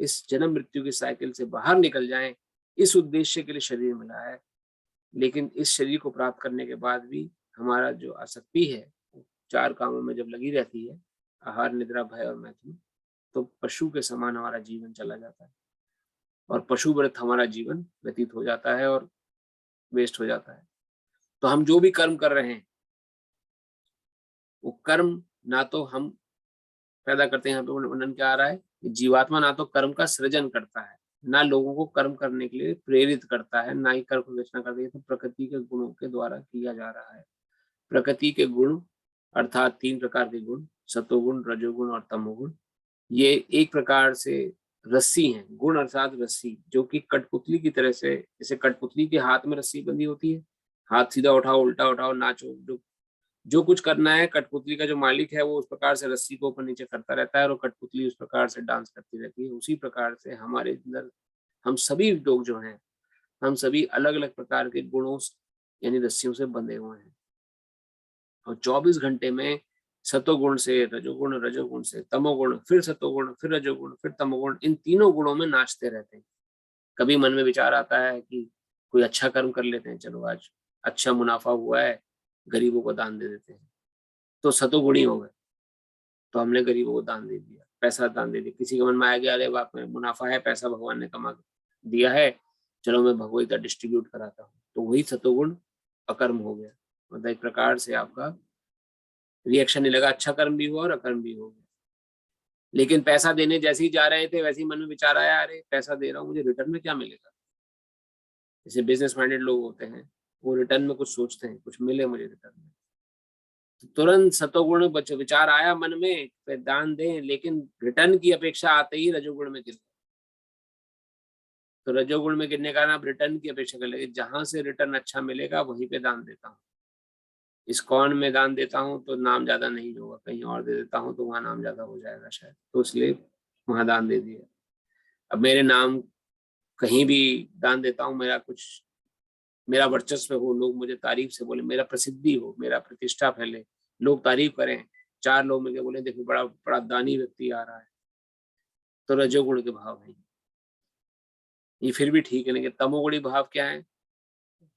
इस जन्म मृत्यु की साइकिल से बाहर निकल जाएं, इस उद्देश्य के लिए शरीर मिला है। लेकिन इस शरीर को प्राप्त करने के बाद भी हमारा जो आसक्ति है 4 कामों में जब लगी रहती है, आहार, निद्रा, भय और मैथुन, तो पशु के समान हमारा जीवन चला जाता है और पशु व्रत हमारा जीवन व्यतीत हो जाता है और वेस्ट हो जाता है। तो हम जो भी कर्म कर रहे हैं वो कर्म ना तो हम पैदा करते हैं, यहाँ पे वर्णन क्या आ रहा है कि जीवात्मा ना तो कर्म का सृजन करता है, ना लोगों को कर्म करने के लिए प्रेरित करता है, ना ही कर्म की रचना करती है, तो प्रकृति के गुणों के द्वारा किया जा रहा है। प्रकृति के गुण अर्थात 3 प्रकार के गुण, सतोगुण, रजोगुण और तमोगुण, ये एक प्रकार से रस्सी हैं। गुण अर्थात रस्सी, जो कि कठपुतली की तरह से, जैसे कठपुतली के हाथ में रस्सी बंधी होती है, हाथ सीधा उठाओ, उल्टा उठाओ, नाचो, जो कुछ करना है, कठपुतली का जो मालिक है वो उस प्रकार से रस्सी को ऊपर नीचे करता रहता है और कठपुतली उस प्रकार से डांस करती रहती है। उसी प्रकार से हमारे अंदर हम सभी लोग जो हैं, हम सभी अलग अलग प्रकार के गुणों यानी रस्सियों से बंधे हुए हैं, और 24 घंटे में सतोगुण से रजोगुण, रजोगुण से तमोगुण, फिर सतोगुण, फिर रजोगुण, फिर तमोगुण, इन तीनों गुणों में नाचते रहते हैं। कभी मन में विचार आता है कि कोई अच्छा कर्म कर लेते हैं, चलो आज अच्छा मुनाफा हुआ है, गरीबों को दान दे देते हैं, तो सतोगुणी हो गए, तो हमने गरीबों को दान दे दिया, पैसा दान दे दिया। किसी के मन में आया कि अरे बाप में मुनाफा है, पैसा भगवान ने कमा दिया है, चलो मैं भगवत डिस्ट्रीब्यूट कराता हूँ, तो वही सतोगुण अकर्म हो गया। मतलब एक प्रकार से आपका रिएक्शन नहीं लगा, अच्छा कर्म भी हुआ और अकर्म भी हो गया। लेकिन पैसा देने जैसे ही जा रहे थे वैसे ही मन में विचार आया, अरे पैसा दे रहा हूँ, मुझे रिटर्न में क्या मिलेगा। जैसे बिजनेस माइंडेड लोग होते हैं, वो रिटर्न में कुछ सोचते हैं, कुछ मिले मुझे रिटर्न में, तो तुरंत सतोगुण विचार आया मन में, फिर दान दें, लेकिन रिटर्न की अपेक्षा आते ही रजोगुण में गिर गए। तो रजोगुण में गिरने का आप रिटर्न की अपेक्षा कर लेंगे, जहां से रिटर्न अच्छा मिलेगा वहीं पे दान देता हूँ। इस्कॉन में दान देता हूँ तो नाम ज्यादा नहीं होगा, कहीं और दे देता हूँ तो वहां नाम ज्यादा हो जाएगा शायद, तो इसलिए वहां दान दे दिया। अब मेरे नाम कहीं भी दान देता हूँ, मेरा वर्चस्व हो, लोग मुझे तारीफ से बोले, मेरा प्रसिद्धि हो, मेरा प्रतिष्ठा फैले, लोग तारीफ करें, 4 लोग मिलकर बोले देखो बड़ा बड़ा दानी व्यक्ति आ रहा है, तो रजोगुण के भाव है ये फिर भी ठीक है। लेकिन तमोगुणी भाव क्या है,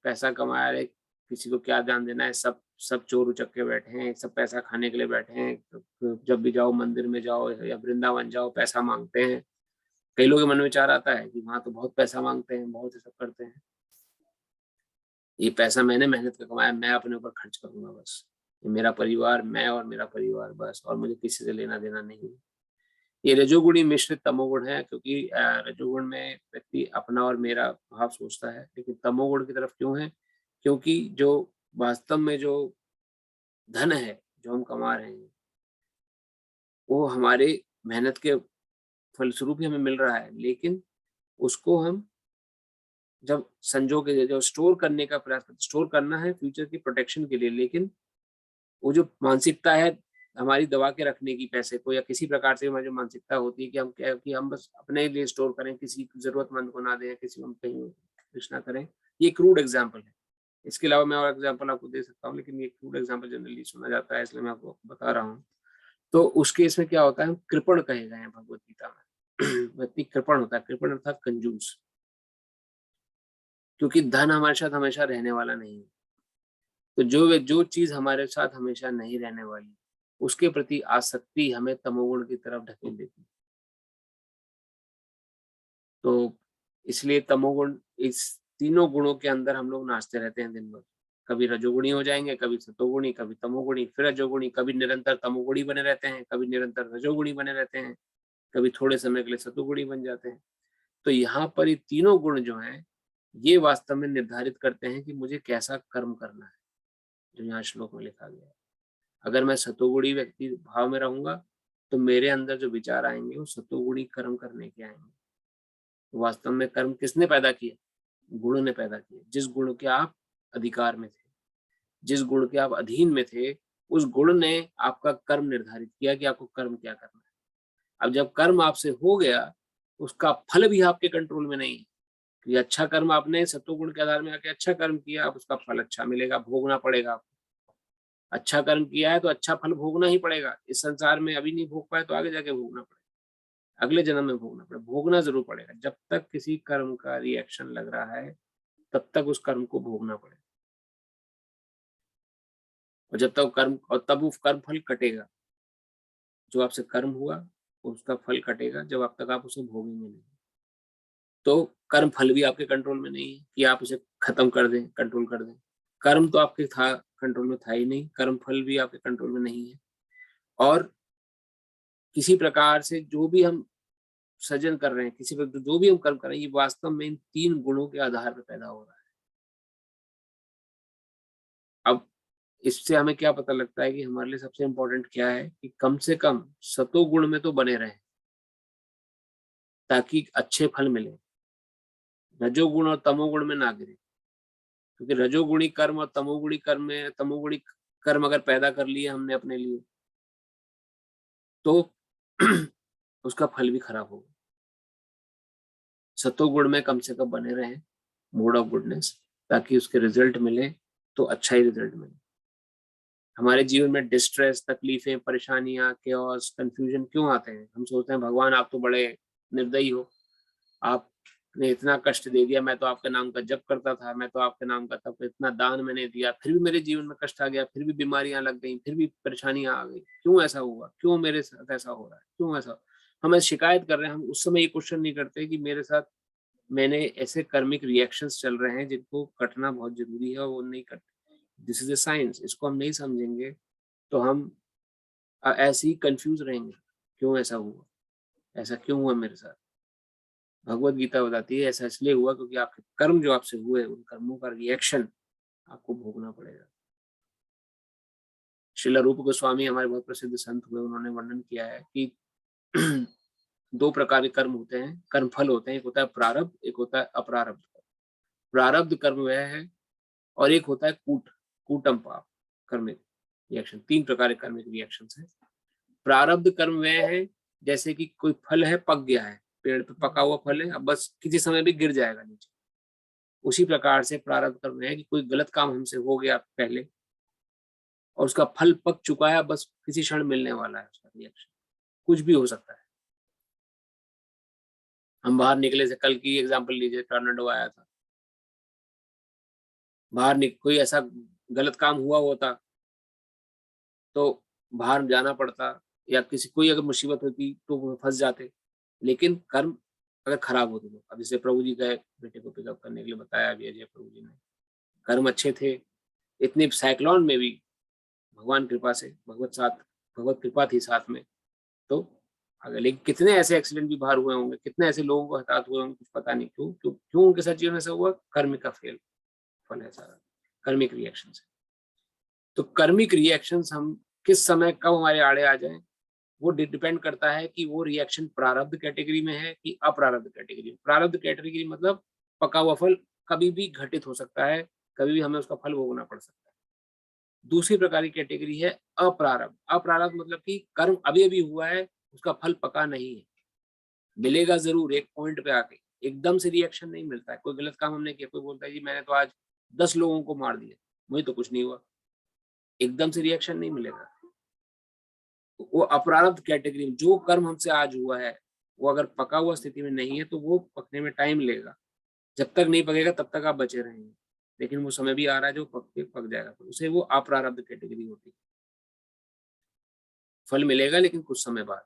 पैसा कमाया रहे, किसी को क्या दान देना है, सब चोर उचक्के बैठे हैं, सब पैसा खाने के लिए बैठे हैं, तो जब भी जाओ मंदिर में जाओ या वृंदावन जाओ पैसा मांगते हैं। कई लोगों के मन में विचार आता है कि वहां तो बहुत पैसा मांगते हैं, बहुत सब करते हैं, ये पैसा मैंने मेहनत कर कमाया, मैं अपने ऊपर खर्च करूंगा बस, ये मेरा परिवार, मैं और मेरा परिवार बस, और मुझे किसी से लेना देना नहीं। ये रजोगुणी मिश्रित तमोगुण है, क्योंकि रजोगुण में व्यक्ति अपना और मेरा भाव सोचता है, लेकिन तमोगुण की तरफ क्यों है, क्योंकि जो वास्तव में जो धन है जो हम कमा रहे हैं वो हमारे मेहनत के फलस्वरूप ही हमें मिल रहा है, लेकिन उसको हम जब संजो के जो स्टोर करने का प्रयास करते, स्टोर करना है फ्यूचर की प्रोटेक्शन के लिए, लेकिन वो जो मानसिकता है हमारी दबा के रखने की पैसे को, या किसी प्रकार से हमारी जो मानसिकता होती है कि हम क्या, कि हम बस अपने लिए स्टोर करें, किसी जरूरतमंद को ना दें, किसी को कहीं कुछ ना करें, ये क्रूड एग्जाम्पल है। इसके अलावा मैं और एग्जाम्पल आपको दे सकता हूँ, लेकिन ये क्रूड एग्जाम्पल जनरली सुना जाता है, इसलिए मैं आपको बता रहा हूँ। तो उस केस में क्या होता है, कृपण कहे गए हैं भगवत गीता में व्यक्ति कृपण होता है, कृपण अर्थात कंजूस, क्योंकि धन हमारे साथ हमेशा रहने वाला नहीं है। तो जो चीज हमारे साथ हमेशा नहीं रहने वाली, उसके प्रति आसक्ति हमें तमोगुण की तरफ ढकेल देती। तो इसलिए तमोगुण, इस तीनों गुणों के अंदर हम लोग नाचते रहते हैं दिन भर, कभी रजोगुणी हो जाएंगे, कभी सतोगुणी, कभी तमोगुणी, फिर रजोगुणी, कभी निरंतर तमोगुणी बने रहते हैं, कभी निरंतर रजोगुणी बने रहते हैं, कभी थोड़े समय के लिए सतोगुणी बन जाते हैं। तो यहाँ पर ये तीनों गुण जो हैं, ये वास्तव में निर्धारित करते हैं कि मुझे कैसा कर्म करना है, जो यहाँ श्लोक में लिखा गया है। अगर मैं सतोगुणी व्यक्ति भाव में रहूंगा तो मेरे अंदर जो विचार आएंगे वो सतोगुणी कर्म करने के आएंगे। तो वास्तव में कर्म किसने पैदा किया, गुण ने पैदा किया। जिस गुण के आप अधिकार में थे, जिस गुण के आप अधीन में थे, उस गुण ने आपका कर्म निर्धारित किया कि आपको कर्म क्या करना है। अब जब कर्म आपसे हो गया, उसका फल भी आपके कंट्रोल में नहीं है। कि अच्छा कर्म आपने सत्वगुण के आधार में आके अच्छा कर्म किया, अब उसका फल अच्छा मिलेगा, भोगना पड़ेगा आपको। अच्छा कर्म किया है तो अच्छा फल भोगना ही पड़ेगा। इस संसार में अभी नहीं भोग पाए तो आगे जाके भोगना पड़ेगा, अगले जन्म में भोगना पड़ेगा, भोगना जरूर पड़ेगा। जब तक किसी कर्म का रिएक्शन लग रहा है तब तक उस कर्म को भोगना पड़ेगा, और जब तक कर्म, और तब वो कर्म फल कटेगा। जो आपसे कर्म हुआ उसका फल कटेगा जब आप तक आप उसे भोगेंगे नहीं। तो कर्म फल भी आपके कंट्रोल में नहीं है कि आप उसे खत्म कर दें, कंट्रोल कर दें। कर्म तो आपके कंट्रोल में था ही नहीं, कर्म फल भी आपके कंट्रोल में नहीं है। और किसी प्रकार से जो भी हम सृजन कर रहे हैं, किसी प्रकार जो भी हम कर्म कर रहे हैं, ये वास्तव में इन 3 गुणों के आधार पर पैदा हो रहा है। अब इससे हमें क्या पता लगता है कि हमारे लिए सबसे इम्पोर्टेंट क्या है कि कम से कम सतो गुण में तो बने रहें ताकि अच्छे फल मिले, रजोगुण और तमोगुण में ना गिरे। क्योंकि रजोगुणी कर्म और तमोगुणी कर्म अगर पैदा कर लिए हमने अपने लिए तो उसका फल भी खराब होगा। सतोगुण में कम से कम बने रहें, मोड ऑफ गुडनेस, ताकि उसके रिजल्ट मिले तो अच्छा ही रिजल्ट मिले। हमारे जीवन में डिस्ट्रेस, तकलीफें, परेशानियां, केओस, कंफ्यूजन क्यों आते हैं? हम सोचते हैं भगवान आप तो बड़े निर्दयी हो, आपने इतना कष्ट दे दिया, मैं तो आपके नाम का जप करता था, मैं तो आपके नाम का तब इतना दान मैंने दिया, फिर भी मेरे जीवन में कष्ट आ गया, फिर भी बीमारियां लग गई, फिर भी परेशानियां आ गई, क्यों ऐसा हुआ? क्यों मेरे साथ ऐसा हो रहा है? क्यों ऐसा? हम ऐसे शिकायत कर रहे हैं। हम उस समय ये क्वेश्चन नहीं करते कि मेरे साथ मैंने ऐसे कर्मिक रिएक्शंस चल रहे हैं जिनको कटना बहुत जरूरी है और वो नहीं कटते। This is a science. इसको हम नहीं समझेंगे तो हम ऐसे ही कंफ्यूज रहेंगे, क्यों ऐसा हुआ, ऐसा क्यों हुआ मेरे साथ। भगवत गीता बताती है ऐसा इसलिए हुआ क्योंकि आपके कर्म जो आपसे हुए, उन कर्मों का रिएक्शन आपको भोगना पड़ेगा। श्रील रूप गोस्वामी हमारे बहुत प्रसिद्ध संत हुए, उन्होंने वर्णन किया है कि 2 प्रकार के कर्म होते हैं, कर्म फल होते हैं। एक होता है प्रारब्ध, एक होता है अप्रारब्ध। प्रारब्ध कर्म वह है और एक होता है कूटम पाप कर्मिक रिएक्शन। 3 प्रकार के कर्मिक रिएक्शन है। प्रारब्ध कर्म वह है जैसे कि कोई फल है, पक गया है, पेड़ पे पका हुआ फल है, अब बस किसी समय भी गिर जाएगा नीचे। उसी प्रकार से प्रारब्ध कर्म है कि कोई गलत काम हमसे हो गया पहले और उसका फल पक चुका है, बस किसी क्षण मिलने वाला है उसका रिएक्शन, कुछ भी हो सकता है। हम बाहर निकले से, कल की एग्जांपल लीजिए, टॉर्नेडो आया था, बाहर कोई ऐसा गलत काम हुआ होता तो बाहर जाना पड़ता, या किसी कोई अगर मुसीबत होती तो वो फंस जाते। लेकिन कर्म अगर खराब होते तो, अब जैसे प्रभु जी गए बेटे को पिकअप करने के लिए, बताया अभी अजय प्रभु जी ने, कर्म अच्छे थे, इतने साइक्लोन में भी भगवान कृपा से, भगवत कृपा थी साथ में, तो अगर लेकिन कितने ऐसे एक्सीडेंट भी बाहर हुए होंगे, कितने ऐसे लोगों को हताहत हुए होंगे, कुछ पता नहीं क्यों उनके साथ जीवन ऐसा हुआ। कर्म का फल है सारा, कर्मिक रिएक्शन है। तो कर्मिक रिएक्शंस हम किस समय कब हमारे आड़े आ जाए, वो डिपेंड करता है कि वो रिएक्शन प्रारब्ध कैटेगरी में है कि अप्रारब्ध कैटेगरी में। प्रारब्ध कैटेगरी मतलब पका हुआ फल कभी भी घटित हो सकता है, कभी भी हमें उसका फल भोगना पड़ सकता है। दूसरी प्रकार की कैटेगरी है अप्रारब्ध। अप्रारब्ध मतलब कि कर्म अभी अभी हुआ है, उसका फल पका नहीं है, मिलेगा जरूर एक पॉइंट पे आके, एकदम से रिएक्शन नहीं मिलता है। कोई गलत काम हमने किया, कोई बोलता है जी मैंने तो आज 10 लोगों को मार दिया, मुझे तो कुछ नहीं हुआ, एकदम से रिएक्शन नहीं मिलेगा। वो अप्रारब्ध कैटेगरी में जो कर्म हमसे आज हुआ है, वो अगर पका हुआ स्थिति में नहीं है तो वो पकने में टाइम लेगा। जब तक नहीं पकेगा तब तक आप बचे रहेंगे, लेकिन वो समय भी आ रहा है जो पक जाएगा, तो उसे वो अप्रारब्ध कैटेगरी होती है। फल मिलेगा लेकिन कुछ समय बाद।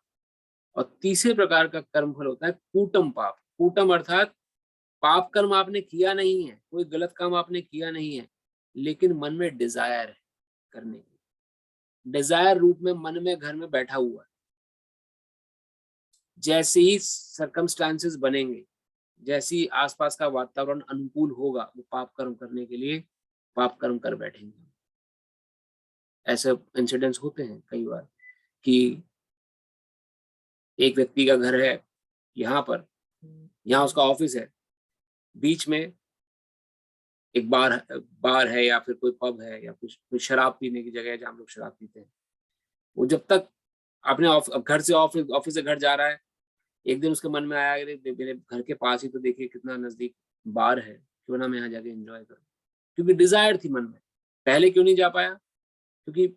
और तीसरे प्रकार का कर्म फल होता है कूटम पाप। कूटम अर्थात पाप कर्म आपने किया नहीं है, कोई गलत काम आपने किया नहीं है, लेकिन मन में डिजायर है करने की, डिजायर रूप में मन में घर में बैठा हुआ है। जैसे ही सर्कमस्टांसेस बनेंगे, जैसे ही आसपास का वातावरण अनुकूल होगा, वो पाप कर्म करने के लिए पाप कर्म कर बैठेंगे। ऐसे इंसिडेंट्स होते हैं कई बार कि एक व्यक्ति का घर है यहाँ उसका ऑफिस है, बीच में एक बार है या फिर कोई पब है या कोई शराब पीने की जगह है जहाँ लोग शराब पीते हैं। वो जब तक अपने घर से ऑफिस से घर जा रहा है, एक दिन उसके मन में आया मेरे घर के पास ही तो देखिए कितना नजदीक बार है, क्यों ना मैं यहाँ जाके एंजॉय करूँ। क्योंकि डिजायर थी मन में, पहले क्यों नहीं जा पाया, क्योंकि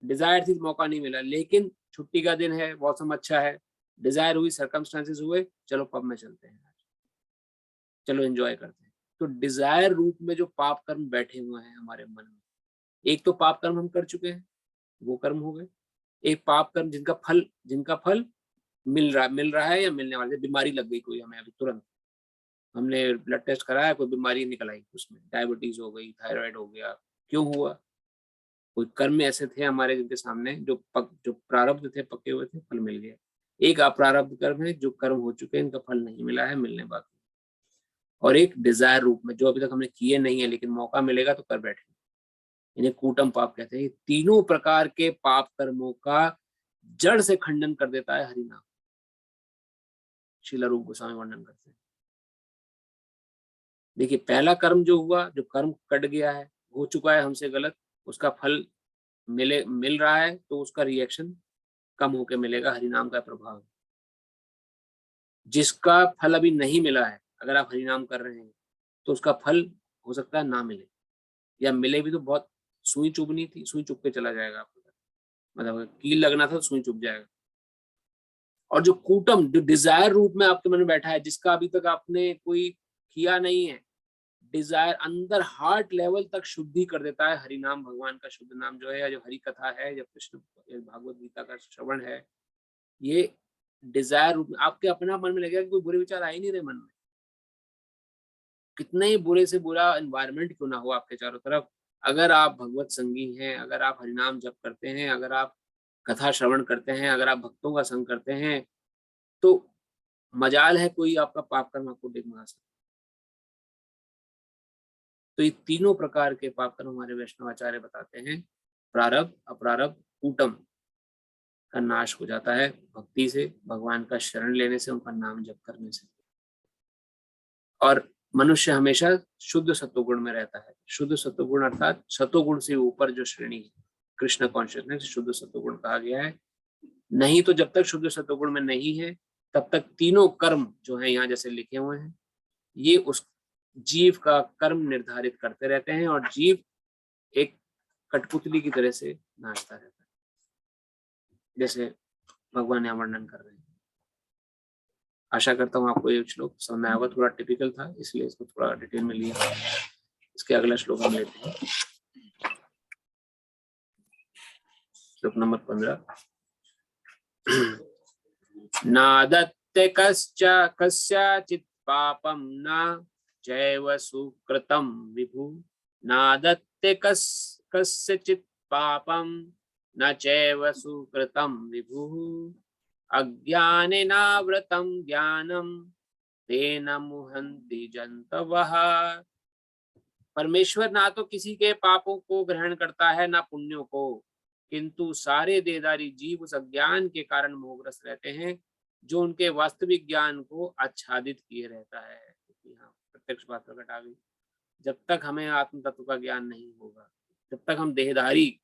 डिजायर थी, मौका नहीं मिला। लेकिन छुट्टी का दिन है, मौसम अच्छा है, डिजायर हुई, सर्कमस्टांसेस हुए, चलो पब में चलते हैं, चलो एंजॉय करते हैं। तो डिजायर रूप में जो पाप कर्म बैठे हुए हैं हमारे मन में, एक तो पाप कर्म हम कर चुके हैं, वो कर्म हो गए। एक पाप कर्म जिनका फल मिल रहा है या मिलने वाले, बीमारी लग गई कोई हमें अभी तुरंत, हमने ब्लड टेस्ट कराया, कोई बीमारी निकल आई, उसमें डायबिटीज हो गई, थायराइड हो गया, क्यों हुआ? कोई कर्म ऐसे थे हमारे जिनके सामने जो प्रारब्ध थे, पके हुए थे, फल मिल गया। एक अप्रारब्ध कर्म है, जो कर्म हो चुके हैं, इनका फल नहीं मिला है, मिलने बाकी। और एक डिजायर रूप में, जो अभी तक हमने किए नहीं है लेकिन मौका मिलेगा तो कर बैठे, इन्हें कूटम पाप कहते हैं। तीनों प्रकार के पाप कर्मों का जड़ से खंडन कर देता है हरि नाम। श्रील रूप गोस्वामी वर्णन करते हैं। देखिए, पहला कर्म जो हुआ, जो कर्म कट गया है, हो चुका है हमसे गलत, उसका फल मिल रहा है, तो उसका रिएक्शन कम होके मिलेगा, हरिनाम का प्रभाव। जिसका फल अभी नहीं मिला है, अगर आप हरिनाम कर रहे हैं तो उसका फल हो सकता है ना मिले, या मिले भी तो बहुत सुई चुभनी थी, सुई चुभ के चला जाएगा आपको, मतलब कील लगना था तो सुई चुभ जाएगा। और जो कूटम, जो डिजायर रूप में आपके मन में बैठा है, जिसका अभी तक आपने कोई किया नहीं है, डिजायर अंदर हार्ट लेवल तक शुद्धि कर देता है हरिनाम, भगवान का शुद्ध नाम जो है, जो हरि कथा है, जो कृष्ण भागवत गीता का श्रवण है, ये डिजायर रूप में आपके अपना मन में लगेगा कि कोई बुरे विचार आ ही नहीं रहे मन में। कितने ही बुरे से बुरा एनवायरनमेंट क्यों ना हो आपके चारों तरफ, अगर आप भगवत संगी हैं, अगर आप हरिनाम जप करते हैं, अगर आप कथा श्रवण करते हैं, अगर आप भक्तों का संग करते हैं, तो मजाल है कोई आपका पाप कर्म आपको डिगमगा सकता। तो ये तीनों प्रकार के पाप कर्म हमारे वैष्णवाचार्य बताते हैं, प्रारब्ध, अप्रारब्ध, कूटम का नाश हो जाता है भक्ति से, भगवान का शरण लेने से, उनका नाम जप करने से। और मनुष्य हमेशा शुद्ध सत्वगुण में रहता है। शुद्ध सत्वगुण अर्थात सत्वगुण से ऊपर जो श्रेणी है, कृष्ण कॉन्शियसनेस, शुद्ध सत्वगुण कहा गया है। नहीं तो जब तक शुद्ध सत्वगुण में नहीं है, तब तक तीनों कर्म जो है यहाँ जैसे लिखे हुए हैं, ये उस जीव का कर्म निर्धारित करते रहते हैं, और जीव एक कठपुतली की तरह से नाचता रहता है, जैसे भगवान यहाँ वर्णन कर रहे हैं। आशा करता हूँ आपको ये श्लोक समझ में आया। थोड़ा टिपिकल था, इसलिए इसको थोड़ा डिटेल में लिया। इसके अगला श्लोक हम लेते हैं, श्लोक नंबर 15। नादत्ते कस्याचित् पापं न चैव सुकृतं विभु, नादत्ते कस्यचित् पापं न चैव सुकृतं विभु, अज्ञानेनावृतं ज्ञानं तेन मुहन्ति जन्तवः। परमेश्वर ना तो किसी के पापों को ग्रहण करता है, ना पुण्यों को, किंतु सारे देहधारी जीव उस अज्ञान के कारण मोहग्रस्त रहते हैं, जो उनके वास्तविक ज्ञान को आच्छादित किए रहता है। यहाँ प्रत्यक्ष बात प्रकट आ गई। जब तक हमें आत्म तत्व का ज्ञान नहीं होगा, जब तक हम देहधारी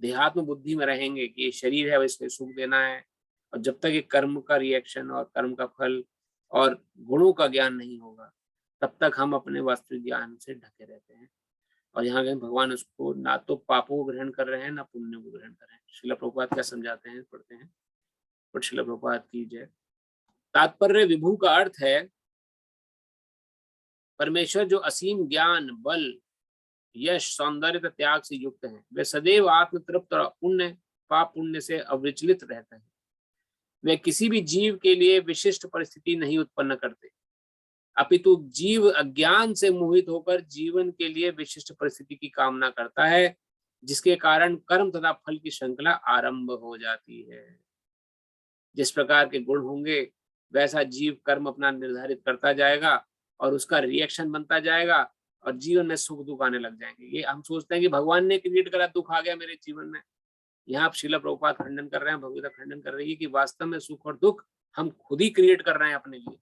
देहात्म बुद्धि में रहेंगे कि ये शरीर है, इसको सुख देना है, और जब तक ये कर्म का रिएक्शन और कर्म का फल और गुणों का ज्ञान नहीं होगा, तब तक हम अपने वास्तविक ज्ञान से ढके रहते हैं। और यहाँ भगवान उसको ना तो पापों को ग्रहण कर रहे हैं, ना पुण्यों को ग्रहण कर रहे हैं। श्रील प्रभुपाद क्या समझाते हैं, पढ़ते हैं। पर श्रील प्रभुपाद की जय। तात्पर्य विभु का अर्थ है परमेश्वर जो असीम ज्ञान, बल, यश, सौंदर्य, त्याग से युक्त है। वे सदैव आत्म तृप्त और पुण्य पाप पुण्य से अविचलित रहते हैं। वे किसी भी जीव के लिए विशिष्ट परिस्थिति नहीं उत्पन्न करते, अपितु जीव अज्ञान से मोहित होकर जीवन के लिए विशिष्ट परिस्थिति की कामना करता है, जिसके कारण कर्म तथा फल की श्रृंखला आरंभ हो जाती है। जिस प्रकार के गुण होंगे, वैसा जीव कर्म अपना निर्धारित करता जाएगा और उसका रिएक्शन बनता जाएगा, और जीवन में सुख दुख आने लग जाएंगे। ये हम सोचते हैं कि भगवान ने क्रिएट करा, दुख आ गया मेरे जीवन में। यहाँ आप श्रील प्रभुपाद खंडन कर रहे हैं, भगवता खंडन कर रही है कि वास्तव में सुख और दुख हम खुद ही क्रिएट कर रहे हैं अपने लिए।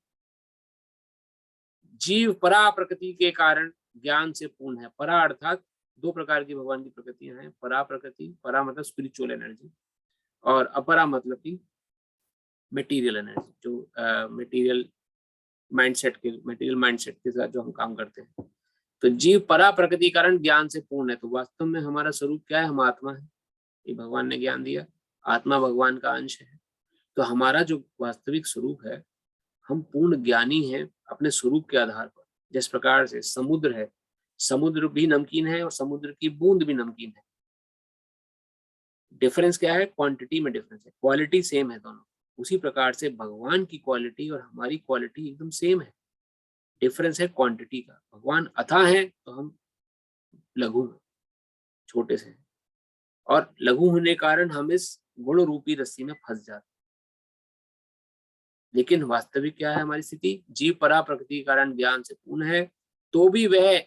जीव परा प्रकृति के कारण ज्ञान से पूर्ण है। परा अर्थात दो प्रकार की भगवान की प्रकृतियां हैं। परा प्रकृति, परा मतलब स्पिरिचुअल एनर्जी, और अपरा मतलब की मटेरियल एनर्जी, जो मटेरियल माइंडसेट के साथ जो हम काम करते हैं। तो जीव परा प्रकृति कारण ज्ञान से पूर्ण है। तो वास्तव में हमारा स्वरूप क्या है? हम आत्मा है। ये भगवान ने ज्ञान दिया, आत्मा भगवान का अंश है। तो हमारा जो वास्तविक स्वरूप है, हम पूर्ण ज्ञानी हैं अपने स्वरूप के आधार पर। जिस प्रकार से समुद्र है, समुद्र भी नमकीन है और समुद्र की बूंद भी नमकीन है। डिफरेंस क्या है? क्वांटिटी में डिफरेंस है, क्वालिटी सेम है दोनों। उसी प्रकार से भगवान की क्वालिटी और हमारी क्वालिटी एकदम सेम है, डिफरेंस है क्वांटिटी का। भगवान अथाह है तो हम लघु हैं। छोटे से, और लघु होने के कारण हम इस गुण रूपी रस्सी में फंस जाते। लेकिन वास्तविक क्या है हमारी स्थिति? जीव परा प्रकृति के कारण ज्ञान से पूर्ण है, तो भी वह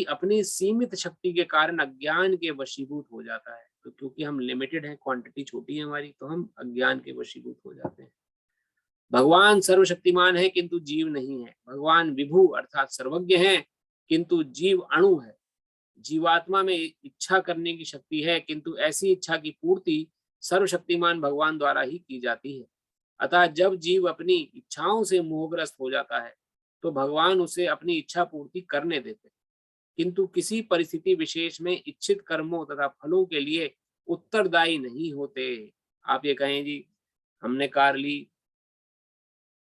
अपनी सीमित शक्ति के कारण अज्ञान के वशीभूत हो जाता है। तो क्योंकि हम लिमिटेड हैं, क्वांटिटी छोटी है हमारी, तो हम अज्ञान के वशीभूत हो जाते हैं। भगवान सर्वशक्तिमान है किंतु जीव नहीं है। भगवान विभु अर्थात सर्वज्ञ है किंतु जीव अणु है। जीवात्मा में इच्छा करने की शक्ति है, किंतु ऐसी इच्छा की पूर्ति सर्वशक्तिमान भगवान द्वारा ही की जाती है। अतः जब जीव अपनी इच्छाओं से मोहग्रस्त हो जाता है तो भगवान उसे अपनी इच्छा पूर्ति करने देते, किंतु किसी परिस्थिति विशेष में इच्छित कर्मों तथा फलों के लिए उत्तरदायी नहीं होते। आप ये कहें जी, हमने कार ली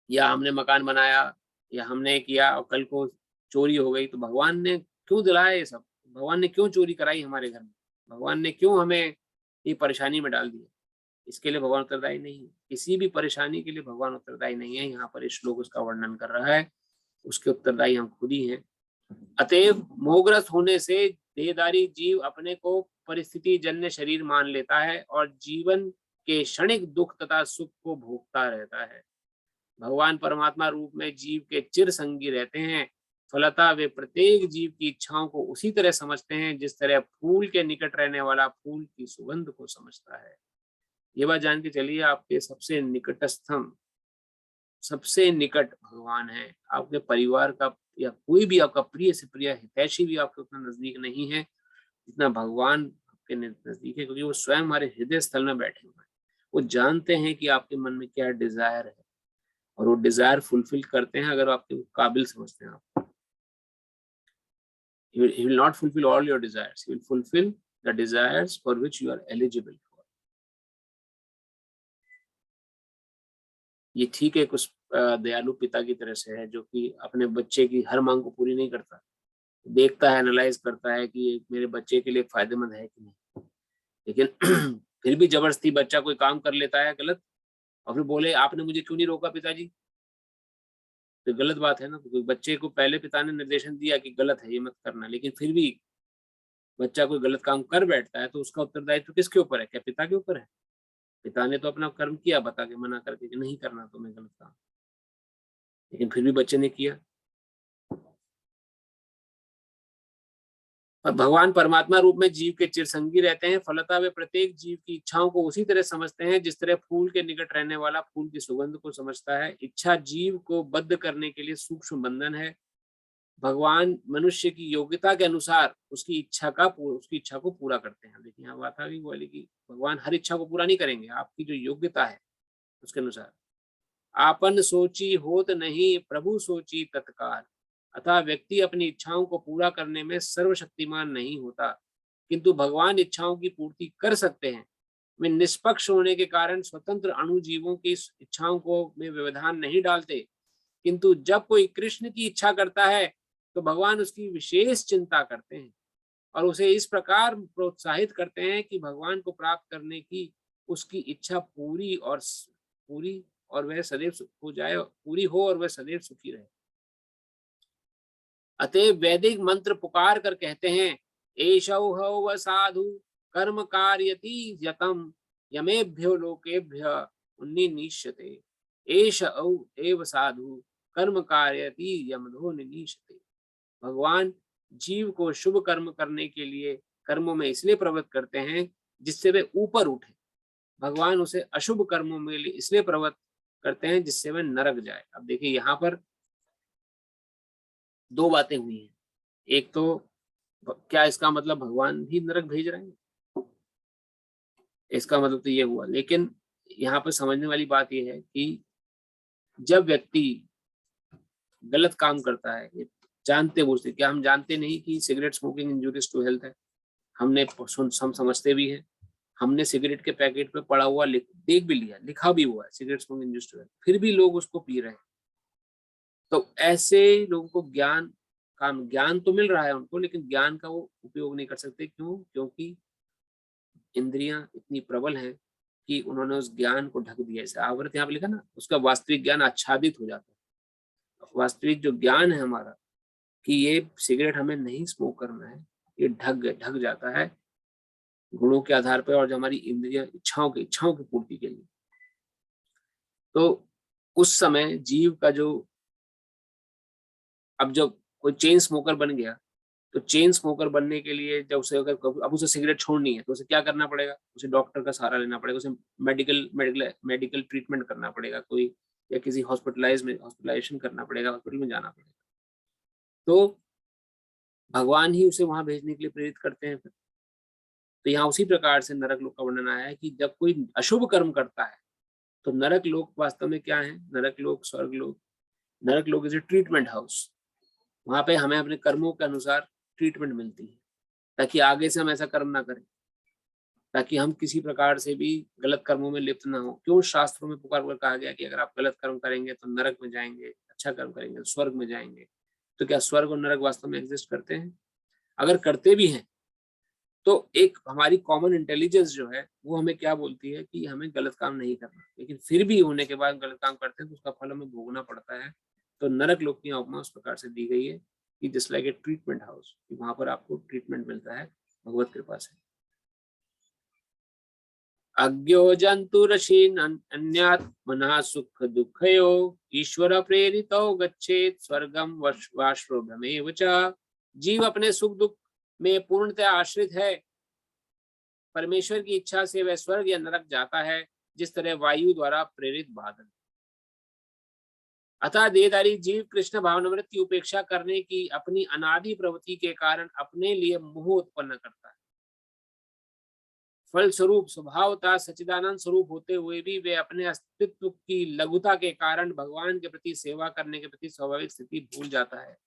या हमने मकान बनाया या हमने किया और कल को चोरी हो गई, तो भगवान ने क्यों दिलाया ये सब? भगवान ने क्यों चोरी कराई हमारे घर में? भगवान ने क्यों हमें ये परेशानी में डाल दिया? इसके लिए भगवान उत्तरदायी नहीं है। किसी भी परेशानी के लिए भगवान उत्तरदायी नहीं है। यहाँ पर इस श्लोक उसका वर्णन कर रहा है, उसके उत्तरदायी हम खुद ही हैं। अतएव मोहग्रस्त होने से देहधारी जीव अपने को परिस्थिति जन्य शरीर मान लेता है और जीवन के क्षणिक दुख तथा सुख को भोगता रहता है। भगवान परमात्मा रूप में जीव के चिर संगी रहते हैं। फलतः वे प्रत्येक जीव की इच्छाओं को उसी तरह समझते हैं जिस तरह फूल के निकट रहने वाला फूल की सुगंध को समझता है। ये बात जान के चलिए, आपके सबसे निकटस्थम, सबसे निकट भगवान है। आपके परिवार का या कोई भी आपका प्रिय से प्रिय हितैषी भी आपके उतना नजदीक नहीं है जितना भगवान आपके नजदीक है, क्योंकि वो स्वयं हमारे हृदय स्थल में बैठे हुए हैं। वो जानते हैं कि आपके मन में क्या डिजायर है और वो डिजायर फुलफिल करते हैं अगर आपके काबिल समझते हैं आप। He will not fulfill all your desires. He will fulfill the desires for which you are eligible for. ये ठीक है कुछ दयालु पिता की तरह से है जो कि अपने बच्चे की हर मांग को पूरी नहीं करता, देखता है, एनालाइज करता है कि मेरे बच्चे के लिए फायदेमंद है कि नहीं, लेकिन फिर भी जबरदस्ती बच्चा कोई काम कर लेता है गलत और फिर बोले आपने मुझे क्यों नहीं रोका पिताजी, तो गलत बात है ना। तो बच्चे को पहले पिता ने निर्देशन दिया कि गलत है ये मत करना, लेकिन फिर भी बच्चा कोई गलत काम कर बैठता है तो उसका उत्तरदायित्व किसके ऊपर है? क्या पिता के ऊपर है? पिता ने तो अपना कर्म किया, बता के मना करके कि नहीं करना तुम्हें गलत काम, लेकिन फिर भी बच्चे ने किया। और भगवान परमात्मा रूप में जीव के चिरसंगी रहते हैं। फलतः वे प्रत्येक जीव की इच्छाओं को उसी तरह समझते हैं जिस तरह फूल के निकट रहने वाला फूल की सुगंध को समझता है। इच्छा जीव को बद्ध करने के लिए सूक्ष्म बंधन है। भगवान मनुष्य की योग्यता के अनुसार उसकी इच्छा को पूरा करते हैं। देखिए यहाँ बात आ गई वाली की भगवान हर इच्छा को पूरा नहीं करेंगे, आपकी जो योग्यता है उसके अनुसार। आपन सोची होत नहीं प्रभु सोची तत्काल। अतः व्यक्ति अपनी इच्छाओं को पूरा करने में सर्वशक्तिमान नहीं होता, किंतु भगवान इच्छाओं की पूर्ति कर सकते हैं। वे निष्पक्ष होने के कारण स्वतंत्र अणुजीवों की इच्छाओं को में व्यवधान नहीं डालते, किंतु जब कोई कृष्ण की इच्छा करता है तो भगवान उसकी विशेष चिंता करते हैं और उसे इस प्रकार प्रोत्साहित करते हैं कि भगवान को प्राप्त करने की उसकी इच्छा पूरी और वह सदैव हो जाए, पूरी हो और वह सदैव सुखी रहे। अतएव वैदिक मंत्र पुकार कर कहते हैं एषौ हौ साधु कर्म कार्यति यतम यमेभ्यो लोकेभ्य उन्निनीष्यते। एष औ एव साधु कर्म कार्यति यमधो निनीष्यते। भगवान जीव को शुभ कर्म करने के लिए कर्मों में इसलिए प्रवृत्त करते हैं जिससे वे ऊपर उठे। भगवान उसे अशुभ कर्मों में इसलिए प्रवृत्त करते हैं जिससे वह नरक जाए। अब देखिए यहाँ पर दो बातें हुई हैं। एक तो क्या इसका मतलब भगवान भी नरक भेज रहे हैं? इसका मतलब तो ये हुआ, लेकिन यहाँ पर समझने वाली बात यह है कि जब व्यक्ति गलत काम करता है जानते बूझते, क्या हम जानते नहीं कि cigarette smoking injurious to health है? हम समझते भी हैं, हमने सिगरेट के पैकेट पे पड़ा हुआ देख भी लिया, लिखा भी हुआ है cigarette smoking injurious to health, फिर भी लोग उसको पी रहे हैं। तो ऐसे लोगों को ज्ञान तो मिल रहा है उनको, लेकिन ज्ञान का वो उपयोग नहीं कर सकते। क्यों? क्योंकि इंद्रियां इतनी प्रबल हैं कि उन्होंने उस ज्ञान को ढक दिया। जैसे आवृत यहाँ पे लिखा ना, उसका वास्तविक ज्ञान आच्छादित हो जाता है। वास्तविक जो ज्ञान है हमारा कि ये सिगरेट हमें नहीं स्मोक करना है, ये ढक जाता है गुणों के आधार पर और जो हमारी इंद्रिय इच्छाओं की पूर्ति के लिए। तो उस समय जीव का जो, अब जब कोई चेन स्मोकर बन गया, तो चेन स्मोकर बनने के लिए जब उसे अगर अब उसे सिगरेट छोड़नी है तो उसे क्या करना पड़ेगा, उसे डॉक्टर का सहारा लेना पड़ेगा, उसे मेडिकल ट्रीटमेंट करना पड़ेगा कोई, या किसी हॉस्पिटलाइजेशन करना पड़ेगा, हॉस्पिटल में जाना पड़ेगा। तो भगवान ही उसे वहां भेजने के लिए प्रेरित करते हैं। तो यहाँ उसी प्रकार से नरक लोक का वर्णन आया है कि जब कोई अशुभ कर्म करता है तो नरक लोक वास्तव में क्या है, नरक लोक, स्वर्ग लोक। नरक लोक इज ए ट्रीटमेंट हाउस। वहां पे हमें अपने कर्मों के अनुसार ट्रीटमेंट मिलती है, ताकि आगे से हम ऐसा कर्म ना करें, ताकि हम किसी प्रकार से भी गलत कर्मों में लिप्त ना हो। क्यों शास्त्रों में पुकार कहा गया कि अगर आप गलत कर्म करेंगे तो नरक में जाएंगे, अच्छा कर्म करेंगे तो स्वर्ग में जाएंगे। तो क्या स्वर्ग और नरक वास्तव में एग्जिस्ट करते हैं? अगर करते भी हैं तो एक हमारी कॉमन इंटेलिजेंस जो है वो हमें क्या बोलती है कि हमें गलत काम नहीं करना, लेकिन फिर भी होने के बाद गलत काम करते हैं तो उसका फल हमें भोगना पड़ता है। तो नरक लोक की उपमा उस प्रकार से दी गई है कि just like a treatment house, वहां पर आपको ट्रीटमेंट मिलता है भगवत कृपा से। अज्ञो जंतुरशीन अन्यात्मना सुख दुःखयो ईश्वर प्रेरितो गच्छेत स्वर्गम वाश्रमेव च। जीव अपने सुख दुख में पूर्णतः आश्रित है, परमेश्वर की इच्छा से वह स्वर्ग या नरक जाता है, जिस तरह वायु द्वारा प्रेरित बादल। अतः देहधारी जीव कृष्ण भावनामृत की उपेक्षा करने की अपनी अनादि प्रवृत्ति के कारण अपने लिए मोह उत्पन्न करता है। फल स्वरूप स्वभावतः सच्चिदानंद स्वरूप होते हुए भी वे अपने अस्तित्व की लघुता के कारण भगवान के प्रति सेवा करने के प्रति स्वाभाविक स्थिति भूल जाता है।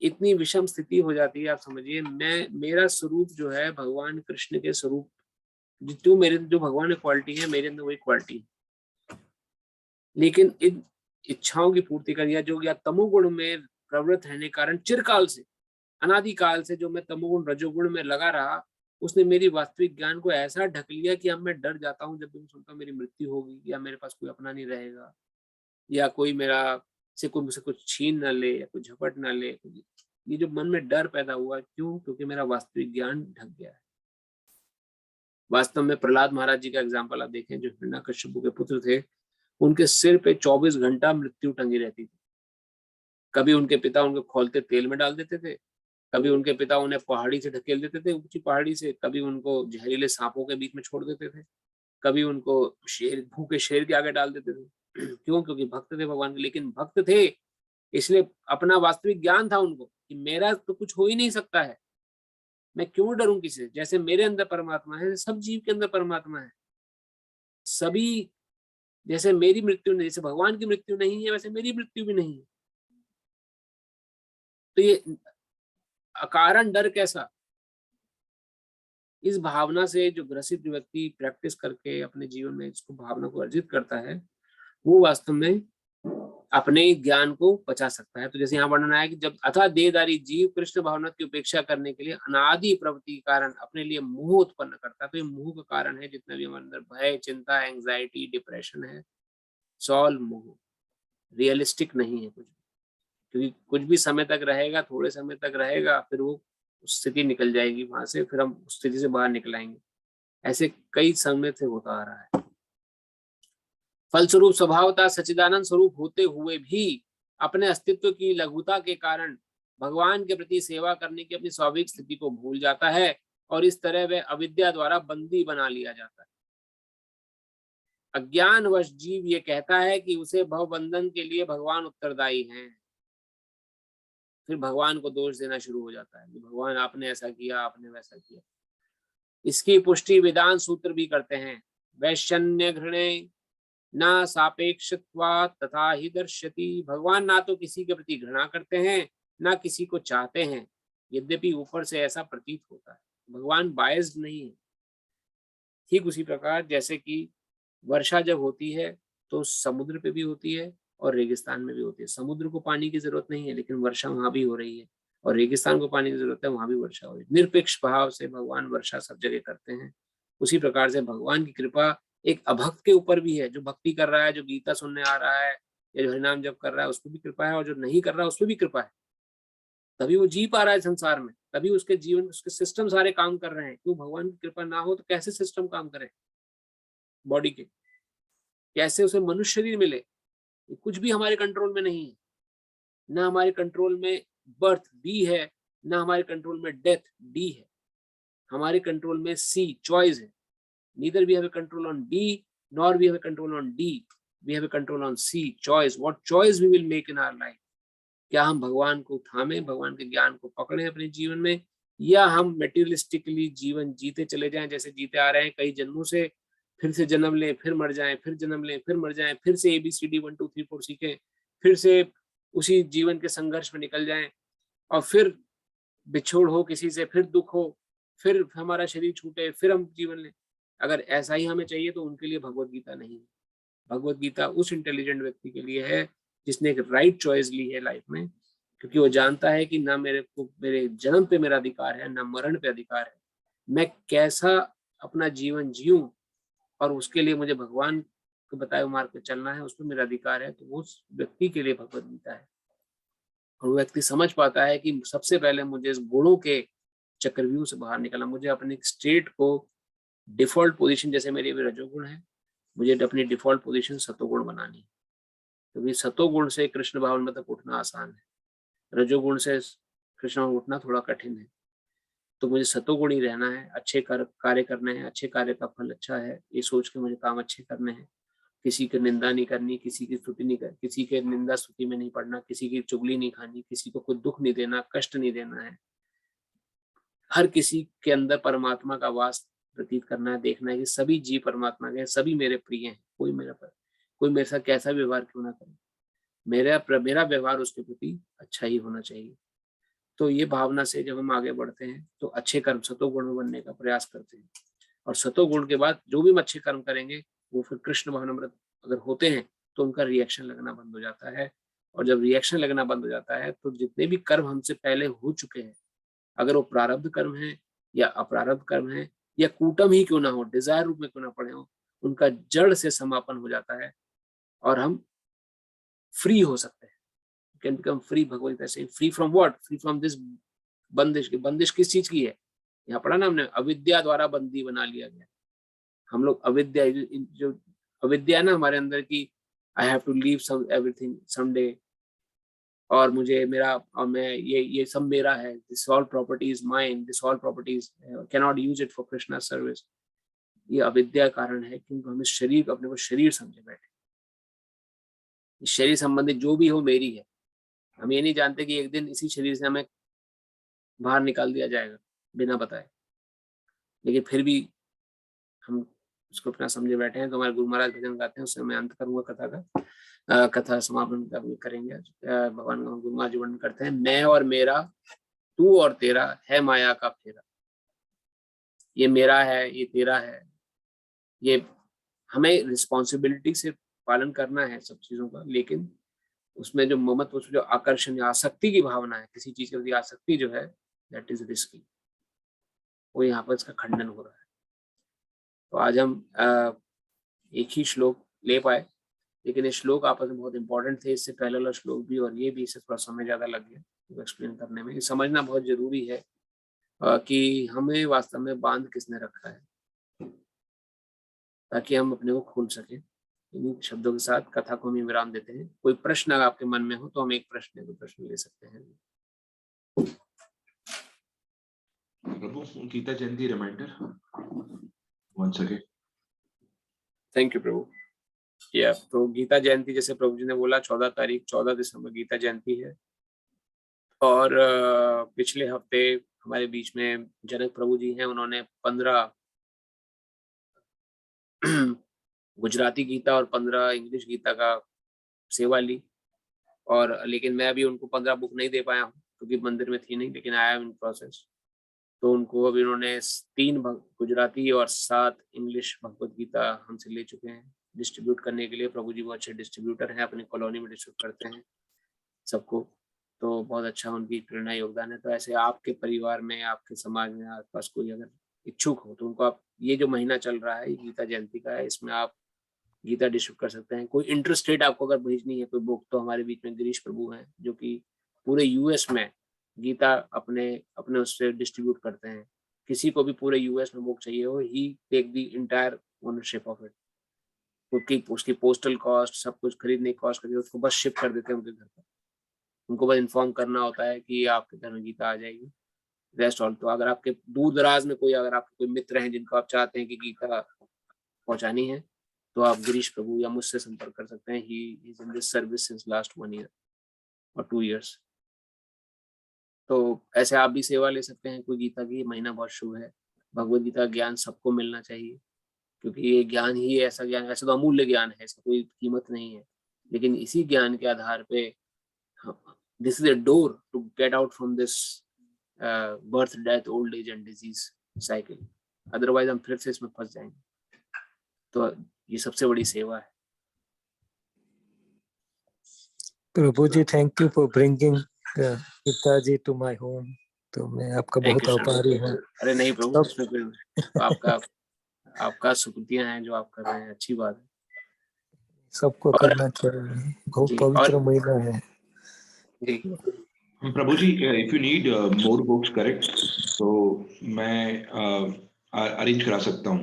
इतनी विषम स्थिति हो जाती है, आप समझिए। मेरा स्वरूप जो है भगवान कृष्ण के स्वरूप, जो भगवान की क्वालिटी है मेरे अंदर वही क्वालिटी है, लेकिन इन इच्छाओं की पूर्ति कर या तमोगुण में प्रवृत्त रहने कारण चिरकाल से, अनादिकाल से जो मैं तमोगुण रजोगुण में लगा रहा, उसने मेरी वास्तविक ज्ञान को ऐसा ढक लिया कि अब मैं डर जाता हूँ जब भी मैं सुनता हूँ मेरी मृत्यु होगी, या मेरे पास कोई अपना नहीं रहेगा, या कोई मेरा से कोई मुझसे कुछ छीन न ले, या कोई झपट न ले। ये जो मन में डर पैदा हुआ, क्यों? क्योंकि मेरा वास्तविक ज्ञान ढक गया है। वास्तव में प्रहलाद महाराज जी का एग्जाम्पल आप देखें, जो हिरण्यकश्यप के पुत्र थे, उनके सिर पे 24 घंटा मृत्यु टंगी रहती थी। कभी उनके पिता उनको खौलते तेल में डाल देते थे, कभी उनके पिता उन्हें पहाड़ी से ढकेल देते थे, ऊंची पहाड़ी से, कभी उनको जहरीले सांपों के बीच में छोड़ देते थे, कभी उनको भूखे शेर के आगे डाल देते थे। क्यों? क्योंकि भक्त थे भगवान के। लेकिन भक्त थे इसलिए अपना वास्तविक ज्ञान था उनको कि मेरा तो कुछ हो ही नहीं सकता है, मैं क्यों डरूं किसी से। जैसे मेरे अंदर परमात्मा है, सब जीव के अंदर परमात्मा है। सभी, जैसे मेरी मृत्यु नहीं, जैसे भगवान की मृत्यु नहीं है, वैसे मेरी मृत्यु भी नहीं है। तो ये अकारण डर कैसा? इस भावना से जो ग्रसित व्यक्ति प्रैक्टिस करके अपने जीवन में इसको भावना को अर्जित करता है, वो वास्तव में अपने ज्ञान को बचा सकता है। तो जैसे यहाँ वर्णन आया कि जब अथा देहधारी जीव कृष्ण भावना की उपेक्षा करने के लिए अनादि प्रवृत्ति के कारण अपने लिए मोह उत्पन्न करता है। तो ये मोह का कारण है जितना भी हमारे अंदर भय, चिंता, एंजाइटी, डिप्रेशन है, सॉल मोह। रियलिस्टिक नहीं है कुछ भी, क्योंकि कुछ भी समय तक रहेगा, थोड़े समय तक रहेगा, फिर वो स्थिति निकल जाएगी वहां से, फिर हम उस स्थिति से बाहर निकल आएंगे। ऐसे कई समय से होता आ रहा है। फलस्वरूप स्वभावतः सच्चिदानंद स्वरूप होते हुए भी अपने अस्तित्व की लघुता के कारण भगवान के प्रति सेवा करने की अपनी स्वाभाविक स्थिति को भूल जाता है, और इस तरह वह अविद्या द्वारा बंदी बना लिया जाता है। अज्ञानवश जीव ये कहता है कि उसे भवबंधन के लिए भगवान उत्तरदायी हैं। फिर भगवान को दोष देना शुरू हो जाता है कि भगवान आपने ऐसा किया, आपने वैसा किया। इसकी पुष्टि वेदांत सूत्र भी करते हैं। वैश्यन्य घृणे ना सापेक्षत्वात् तथा ही दर्शति। भगवान ना तो किसी के प्रति घृणा करते हैं, ना किसी को चाहते हैं, यद्यपि ऊपर से ऐसा प्रतीत होता है। भगवान बायस्ड नहीं है। ठीक उसी प्रकार जैसे कि वर्षा जब होती है तो समुद्र पे भी होती है और रेगिस्तान में भी होती है। समुद्र को पानी की जरूरत नहीं है, लेकिन वर्षा वहां भी हो रही है, और रेगिस्तान को पानी की जरूरत है, वहां भी वर्षा हो रही है। निरपेक्ष भाव से भगवान वर्षा सब जगह करते हैं। उसी प्रकार से भगवान की कृपा एक अभक्त के ऊपर भी है। जो भक्ति कर रहा है, जो गीता सुनने आ रहा है, या जो हरिनाम जप कर रहा है, उसको भी कृपा है, और जो नहीं कर रहा है उसको भी कृपा है, तभी वो जी पा रहा है संसार में। तभी उसके जीवन, उसके सिस्टम सारे काम कर रहे हैं। क्यों? भगवान की कृपा ना हो तो कैसे सिस्टम काम करें बॉडी के, कैसे उसे मनुष्य शरीर मिले? कुछ भी हमारे कंट्रोल में नहीं है। ना हमारे कंट्रोल में बर्थ बी है, ना हमारे कंट्रोल में डेथ डी है। हमारे कंट्रोल में सी चॉइस है। Neither we have a control on B nor we have a control on D, we have a control on C choice. What choice we will make in our life? क्या हम भगवान को थामे, भगवान के ज्ञान को पकड़े अपने जीवन में, या हम मेटीरियलिस्टिकली जीवन जीते चले जाएं जैसे जीते आ रहे हैं कई जन्मों से, फिर से जन्म लें, फिर मर जाएं, फिर जन्म लें, फिर मर जाएं, फिर से ABCD 1 2 3 4 सीखें, फिर से उसी जीवन के संघर्ष में निकल जाएं, और फिर बिछोड़ हो किसी से, फिर दुख हो, फिर हमारा शरीर छूटे, फिर हम जीवन लें। अगर ऐसा ही हमें चाहिए तो उनके लिए भगवत गीता नहीं है। भगवत गीता उस इंटेलिजेंट व्यक्ति के लिए है जिसने एक राइट चॉइस ली है लाइफ में, क्योंकि वो जानता है कि ना मेरे को मेरे जन्म पे मेरा अधिकार है, ना मरण पे अधिकार है। मैं कैसा अपना जीवन जीऊं और उसके लिए मुझे भगवान को बताए हुए मार्ग पे चलना है, उस पर मेरा अधिकार है। तो उस व्यक्ति के लिए भगवत गीता है। और वो व्यक्ति समझ पाता है कि सबसे पहले मुझे इस गुणों के चक्रव्यूह से बाहर निकलना, मुझे अपने स्टेट को डिफॉल्ट पोजीशन, जैसे मेरी अभी रजोगुण है, मुझे अपनी डिफॉल्ट पोजीशन सतोगुण बनानी है। क्योंकि सतोगुण से कृष्ण भावन में तक उठना आसान है, रजोगुण से कृष्ण भावन उठना थोड़ा कठिन है। तो मुझे सतोगुण ही रहना है, अच्छे कार्य करने हैं, अच्छे कार्य का फल अच्छा है, ये सोच के मुझे काम अच्छे करने हैं। किसी की निंदा नहीं करनी, किसी की स्तुति नहीं करनी, किसी के निंदा स्तुति में नहीं पड़ना, किसी की चुगली नहीं खानी, किसी को कोई दुख नहीं देना, कष्ट नहीं देना है। हर किसी के अंदर परमात्मा का वास प्रतीत करना है, देखना है कि सभी जीव परमात्मा के, सभी मेरे प्रिय हैं। कोई मेरे साथ कैसा व्यवहार क्यों ना करे, मेरा व्यवहार उसके प्रति अच्छा ही होना चाहिए। तो ये भावना से जब हम आगे बढ़ते हैं तो अच्छे कर्म सतोगुण में बनने का प्रयास करते हैं, और सतोगुण के बाद जो भी हम अच्छे कर्म करेंगे वो फिर कृष्ण भावनामृत अगर होते हैं तो उनका रिएक्शन लगना बंद हो जाता है। और जब रिएक्शन लगना बंद हो जाता है तो जितने भी कर्म हमसे पहले हो चुके हैं, अगर वो प्रारब्ध कर्म है या अप्रारब्ध कर्म है या कूटम ही क्यों ना हो, डिजायर रूप में क्यों ना पड़े हो, उनका जड़ से समापन हो जाता है और हम फ्री हो सकते हैं। Can become free. Bhagavad Gita से free from what? Free from this बंदिश। की बंदिश किस चीज की है? यहाँ पढ़ा ना हमने, अविद्या द्वारा बंदी बना लिया गया। हम लोग अविद्या, जो अविद्या ना हमारे अंदर की, I have to leave some everything someday, और मुझे मेरा, और मैं ये सब मेरा है, this all property is mine, this all properties can not use it for Krishna service. ये अविद्या कारण है, क्योंकि हम इस शरीर, अपने को शरीर समझे बैठे। इस शरीर संबंधित जो भी हो मेरी है। हम ये नहीं जानते कि एक दिन इसी शरीर से हमें बाहर निकाल दिया जाएगा बिना बताए, लेकिन फिर भी हम उसको अपना समझे बैठे हैं। तो हमारे गुरु महाराज भजन गाते हैं, उससे मैं अंत करूंगा कथा का, कथा समापन करेंगे। भगवान गुरु महाराज वर्णन करते हैं, मैं और मेरा, तू और तेरा, है माया का फेरा। ये मेरा है, ये तेरा है, ये हमें रिस्पॉन्सिबिलिटी से पालन करना है सब चीजों का, लेकिन उसमें जो ममत्व, उसमें जो आकर्षण या आसक्ति की भावना है, किसी चीज के प्रति आसक्ति जो है, दैट इज रिस्की। वो यहाँ पर इसका खंडन हो रहा है। तो आज हम एक ही श्लोक ले पाए, लेकिन ये श्लोक आपस में बहुत इंपॉर्टेंट थे। इससे पहले वाला श्लोक भी और ये भी, इससे थोड़ा समय ज्यादा लग गया एक्सप्लेन करने में। ये समझना बहुत जरूरी है कि हमें वास्तव में बांध किसने रखा है, ताकि हम अपने को खोल सकें। इन शब्दों के साथ कथा को हम विराम देते हैं। कोई प्रश्न अगर आपके मन में हो तो हम एक प्रश्न ले सकते हैं। प्रभु, Gita Jayanti reminder once again. Thank you प्रभु। या तो गीता जयंती, जैसे प्रभु जी ने बोला, 14 तारीख 14 दिसंबर गीता जयंती है। और पिछले हफ्ते हमारे बीच में जनक प्रभु जी हैं, उन्होंने 15 गुजराती गीता और 15 इंग्लिश गीता का सेवा ली। और लेकिन मैं अभी उनको 15 बुक नहीं दे पाया हूँ क्योंकि मंदिर में थी नहीं, लेकिन आया इन प्रोसेस। तो उनको अभी उन्होंने 3 गुजराती और 7 इंग्लिश भगवत गीता हमसे ले चुके हैं डिस्ट्रीब्यूट करने के लिए। प्रभु जी बहुत अच्छे डिस्ट्रीब्यूटर हैं, अपनी कॉलोनी में डिस्ट्रीब्यूट करते हैं सबको। तो बहुत अच्छा उनकी प्रेरणा योगदान है। तो ऐसे आपके परिवार में, आपके समाज में आसपास कोई अगर इच्छुक हो तो उनको आप, ये जो महीना चल रहा है गीता जयंती का है, इसमें आप गीता डिस्ट्रीब्यूट कर सकते हैं। कोई इंटरेस्टेड आपको अगर भेजनी है कोई बुक, तो हमारे बीच में गिरीश प्रभु हैं जो कि पूरे US में गीता अपने अपने उससे डिस्ट्रीब्यूट करते हैं। किसी को भी पूरे यूएस में बुक चाहिए हो, he take the entire ownership of it, क्योंकि उसकी पोस्टल कॉस्ट, सब कुछ खरीदने की कॉस्ट करके उसको बस शिप कर देते हैं उनके घर पर। उनको बस इन्फॉर्म करना होता है कि आपके घर में गीता आ जाएगी, रेस्ट ऑल। तो अगर आपके दूर दराज में कोई, अगर आपके कोई मित्र हैं जिनको आप चाहते हैं कि गीता पहुंचानी है, तो आप गिरीश प्रभु या मुझसे संपर्क कर सकते हैं। He is in this service since last 1 year और 2 years। तो ऐसे आप भी सेवा ले सकते हैं कोई गीता की। महीना बहुत शुभ है। भगवद गीता ज्ञान सबको मिलना चाहिए, क्योंकि ये ज्ञान ही ऐसा ज्ञान, ऐसा तो अमूल्य ज्ञान है, इसका कोई कीमत नहीं है, लेकिन इसी ज्ञान के आधार पे this is a door to get out from this birth, death, old age and disease cycle. Otherwise हम फिर से इसमें फंस जाएंगे। तो ये सबसे बड़ी सेवा है। प्रभु जी, thank you for bringing Gita ji to my home. तो मैं आपका बहुत आभारी हूँ। अरे नहीं प्रभु, इसमें तो आपका शुक्रिया है जो आप कर रहे हैं, अच्छी बात है, सबको करना चाहिए। बहुत पवित्र महीना है जी। प्रभु जी, if you need more books, correct, तो मैं अरेंज करा सकता हूँ।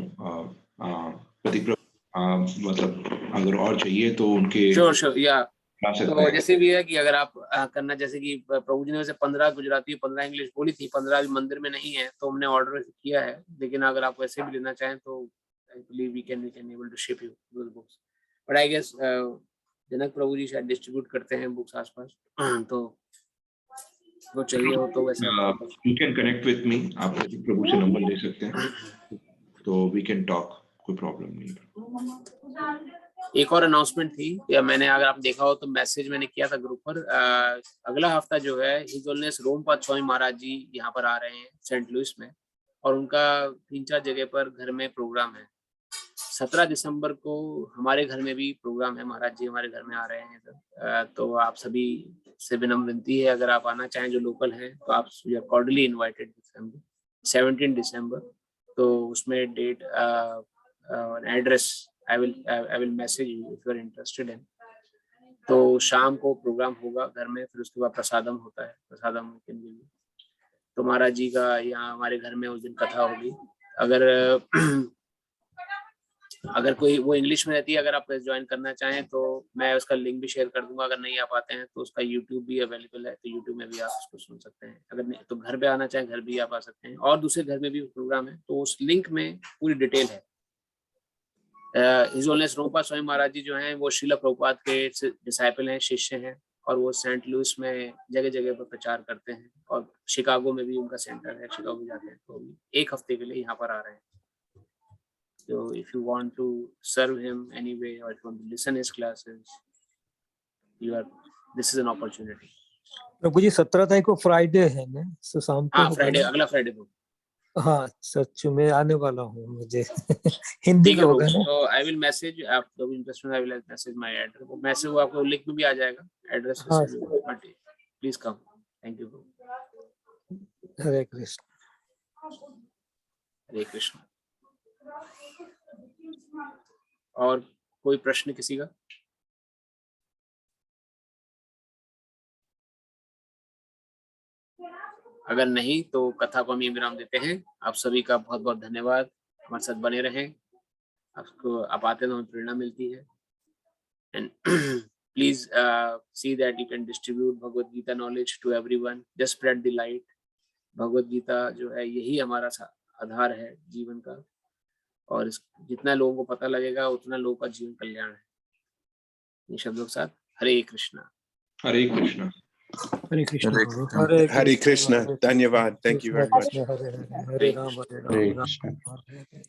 प्रदीप, मतलब अगर और चाहिए तो उनके श्योर या तो जैसे भी है कि अगर आप करना, जैसे कि प्रभु जी ने वैसे 15 गुजराती, 15 इंग्लिश बोली थी, 15 भी मंदिर में नहीं है, तो हमने ऑर्डर किया है। लेकिन अगर आप वैसे भी लेना चाहें तो I believe we can able to ship you those books. But I guess Janak Prabhu ji शायद डिस्ट्रीब्यूट करते हैं बुक्स आसपास, तो वो चाहिए हो तो वैसे you can connect with me. आप प्रभु से नंबर ले सकते हैं, तो वी कैन टॉक, कोई प्रॉब्लम नहीं। एक और अनाउंसमेंट थी, या मैंने, अगर आप देखा हो तो मैसेज मैंने किया था ग्रुप पर। अगला हफ्ता जो है, हिज होलीनेस रोमपाद स्वामी महाराज जी यहाँ पर आ रहे हैं सेंट लुइस में, और उनका 3-4 जगह पर घर में प्रोग्राम है। 17 दिसंबर को हमारे घर में भी प्रोग्राम है, महाराज जी हमारे घर में आ रहे हैं। तो आप सभी से विनम्र विनती है, अगर आप आना चाहें जो लोकल हैं, तो आप कॉर्डियली इन्वाइटेड। 17 दिसंबर, तो उसमें डेट और address I will message you if you are interested in। तो शाम को प्रोग्राम होगा घर में, फिर उसके बाद प्रसादम होता है, प्रसादम के लिए। तो महाराज जी का यहाँ हमारे घर में उस दिन कथा होगी। अगर कोई, वो इंग्लिश में रहती है, अगर आप ज्वाइन करना चाहें तो मैं उसका लिंक भी शेयर कर दूंगा। अगर नहीं आ पाते हैं तो उसका यूट्यूब भी अवेलेबल है, तो यूट्यूब में भी आप उसको सुन सकते हैं। अगर नहीं तो घर पे आना चाहें, घर भी आप आ सकते हैं, और दूसरे घर में भी प्रोग्राम है, तो उस लिंक में पूरी डिटेल है। हिज होलीनेस रोमपाद स्वामी महाराज जी जो हैं, वो श्रील प्रभुपाद के डिसाइपल हैं, शिष्य हैं, और वो सेंट लुइस में जगह जगह पर प्रचार करते हैं, और शिकागो में भी उनका सेंटर है, शिकागो जाते हैं। तो 1 हफ्ते के लिए यहाँ पर आ रहे हैं। तो if you want to serve him anyway, और if you want to listen his classes, this is an opportunity. प्रभु जी 17 तारीख को फ्राइडे है ना, तो शाम को फ्राइडे, अगला फ्राइडे को। हाँ सच में आने वाला हूँ, मुझे हिंदी में होगा ना। तो आई विल मैसेज, आप जब interested, I will message my address. वो मैसेज वो आपको लिंक में भी आ जाएगा, address. But please come. Thank you. Hare Krishna. Hare Krishna. और कोई प्रश्न किसी का? अगर नहीं तो कथा को हम यहीं विराम देते हैं। आप सभी का बहुत बहुत धन्यवाद, हमारे साथ बने रहें। आपको, आप आते हैं तो हमें प्रेरणा मिलती है। And please see that you can distribute Bhagavad Gita knowledge to everyone. Just spread the light. Bhagavad Gita जो है, यही हमारा आधार है जीवन का, और जितना लोगों को पता लगेगा उतना लोगों का जीवन कल्याण है। इन शब्दों के साथ हरे कृष्णा। हरे कृष्णा। हरे कृष्ण। हरे कृष्ण। धन्यवाद। Thank you very much. Hare Ram Hare Ram Hare Ram Krishna. Ram Hare Hare.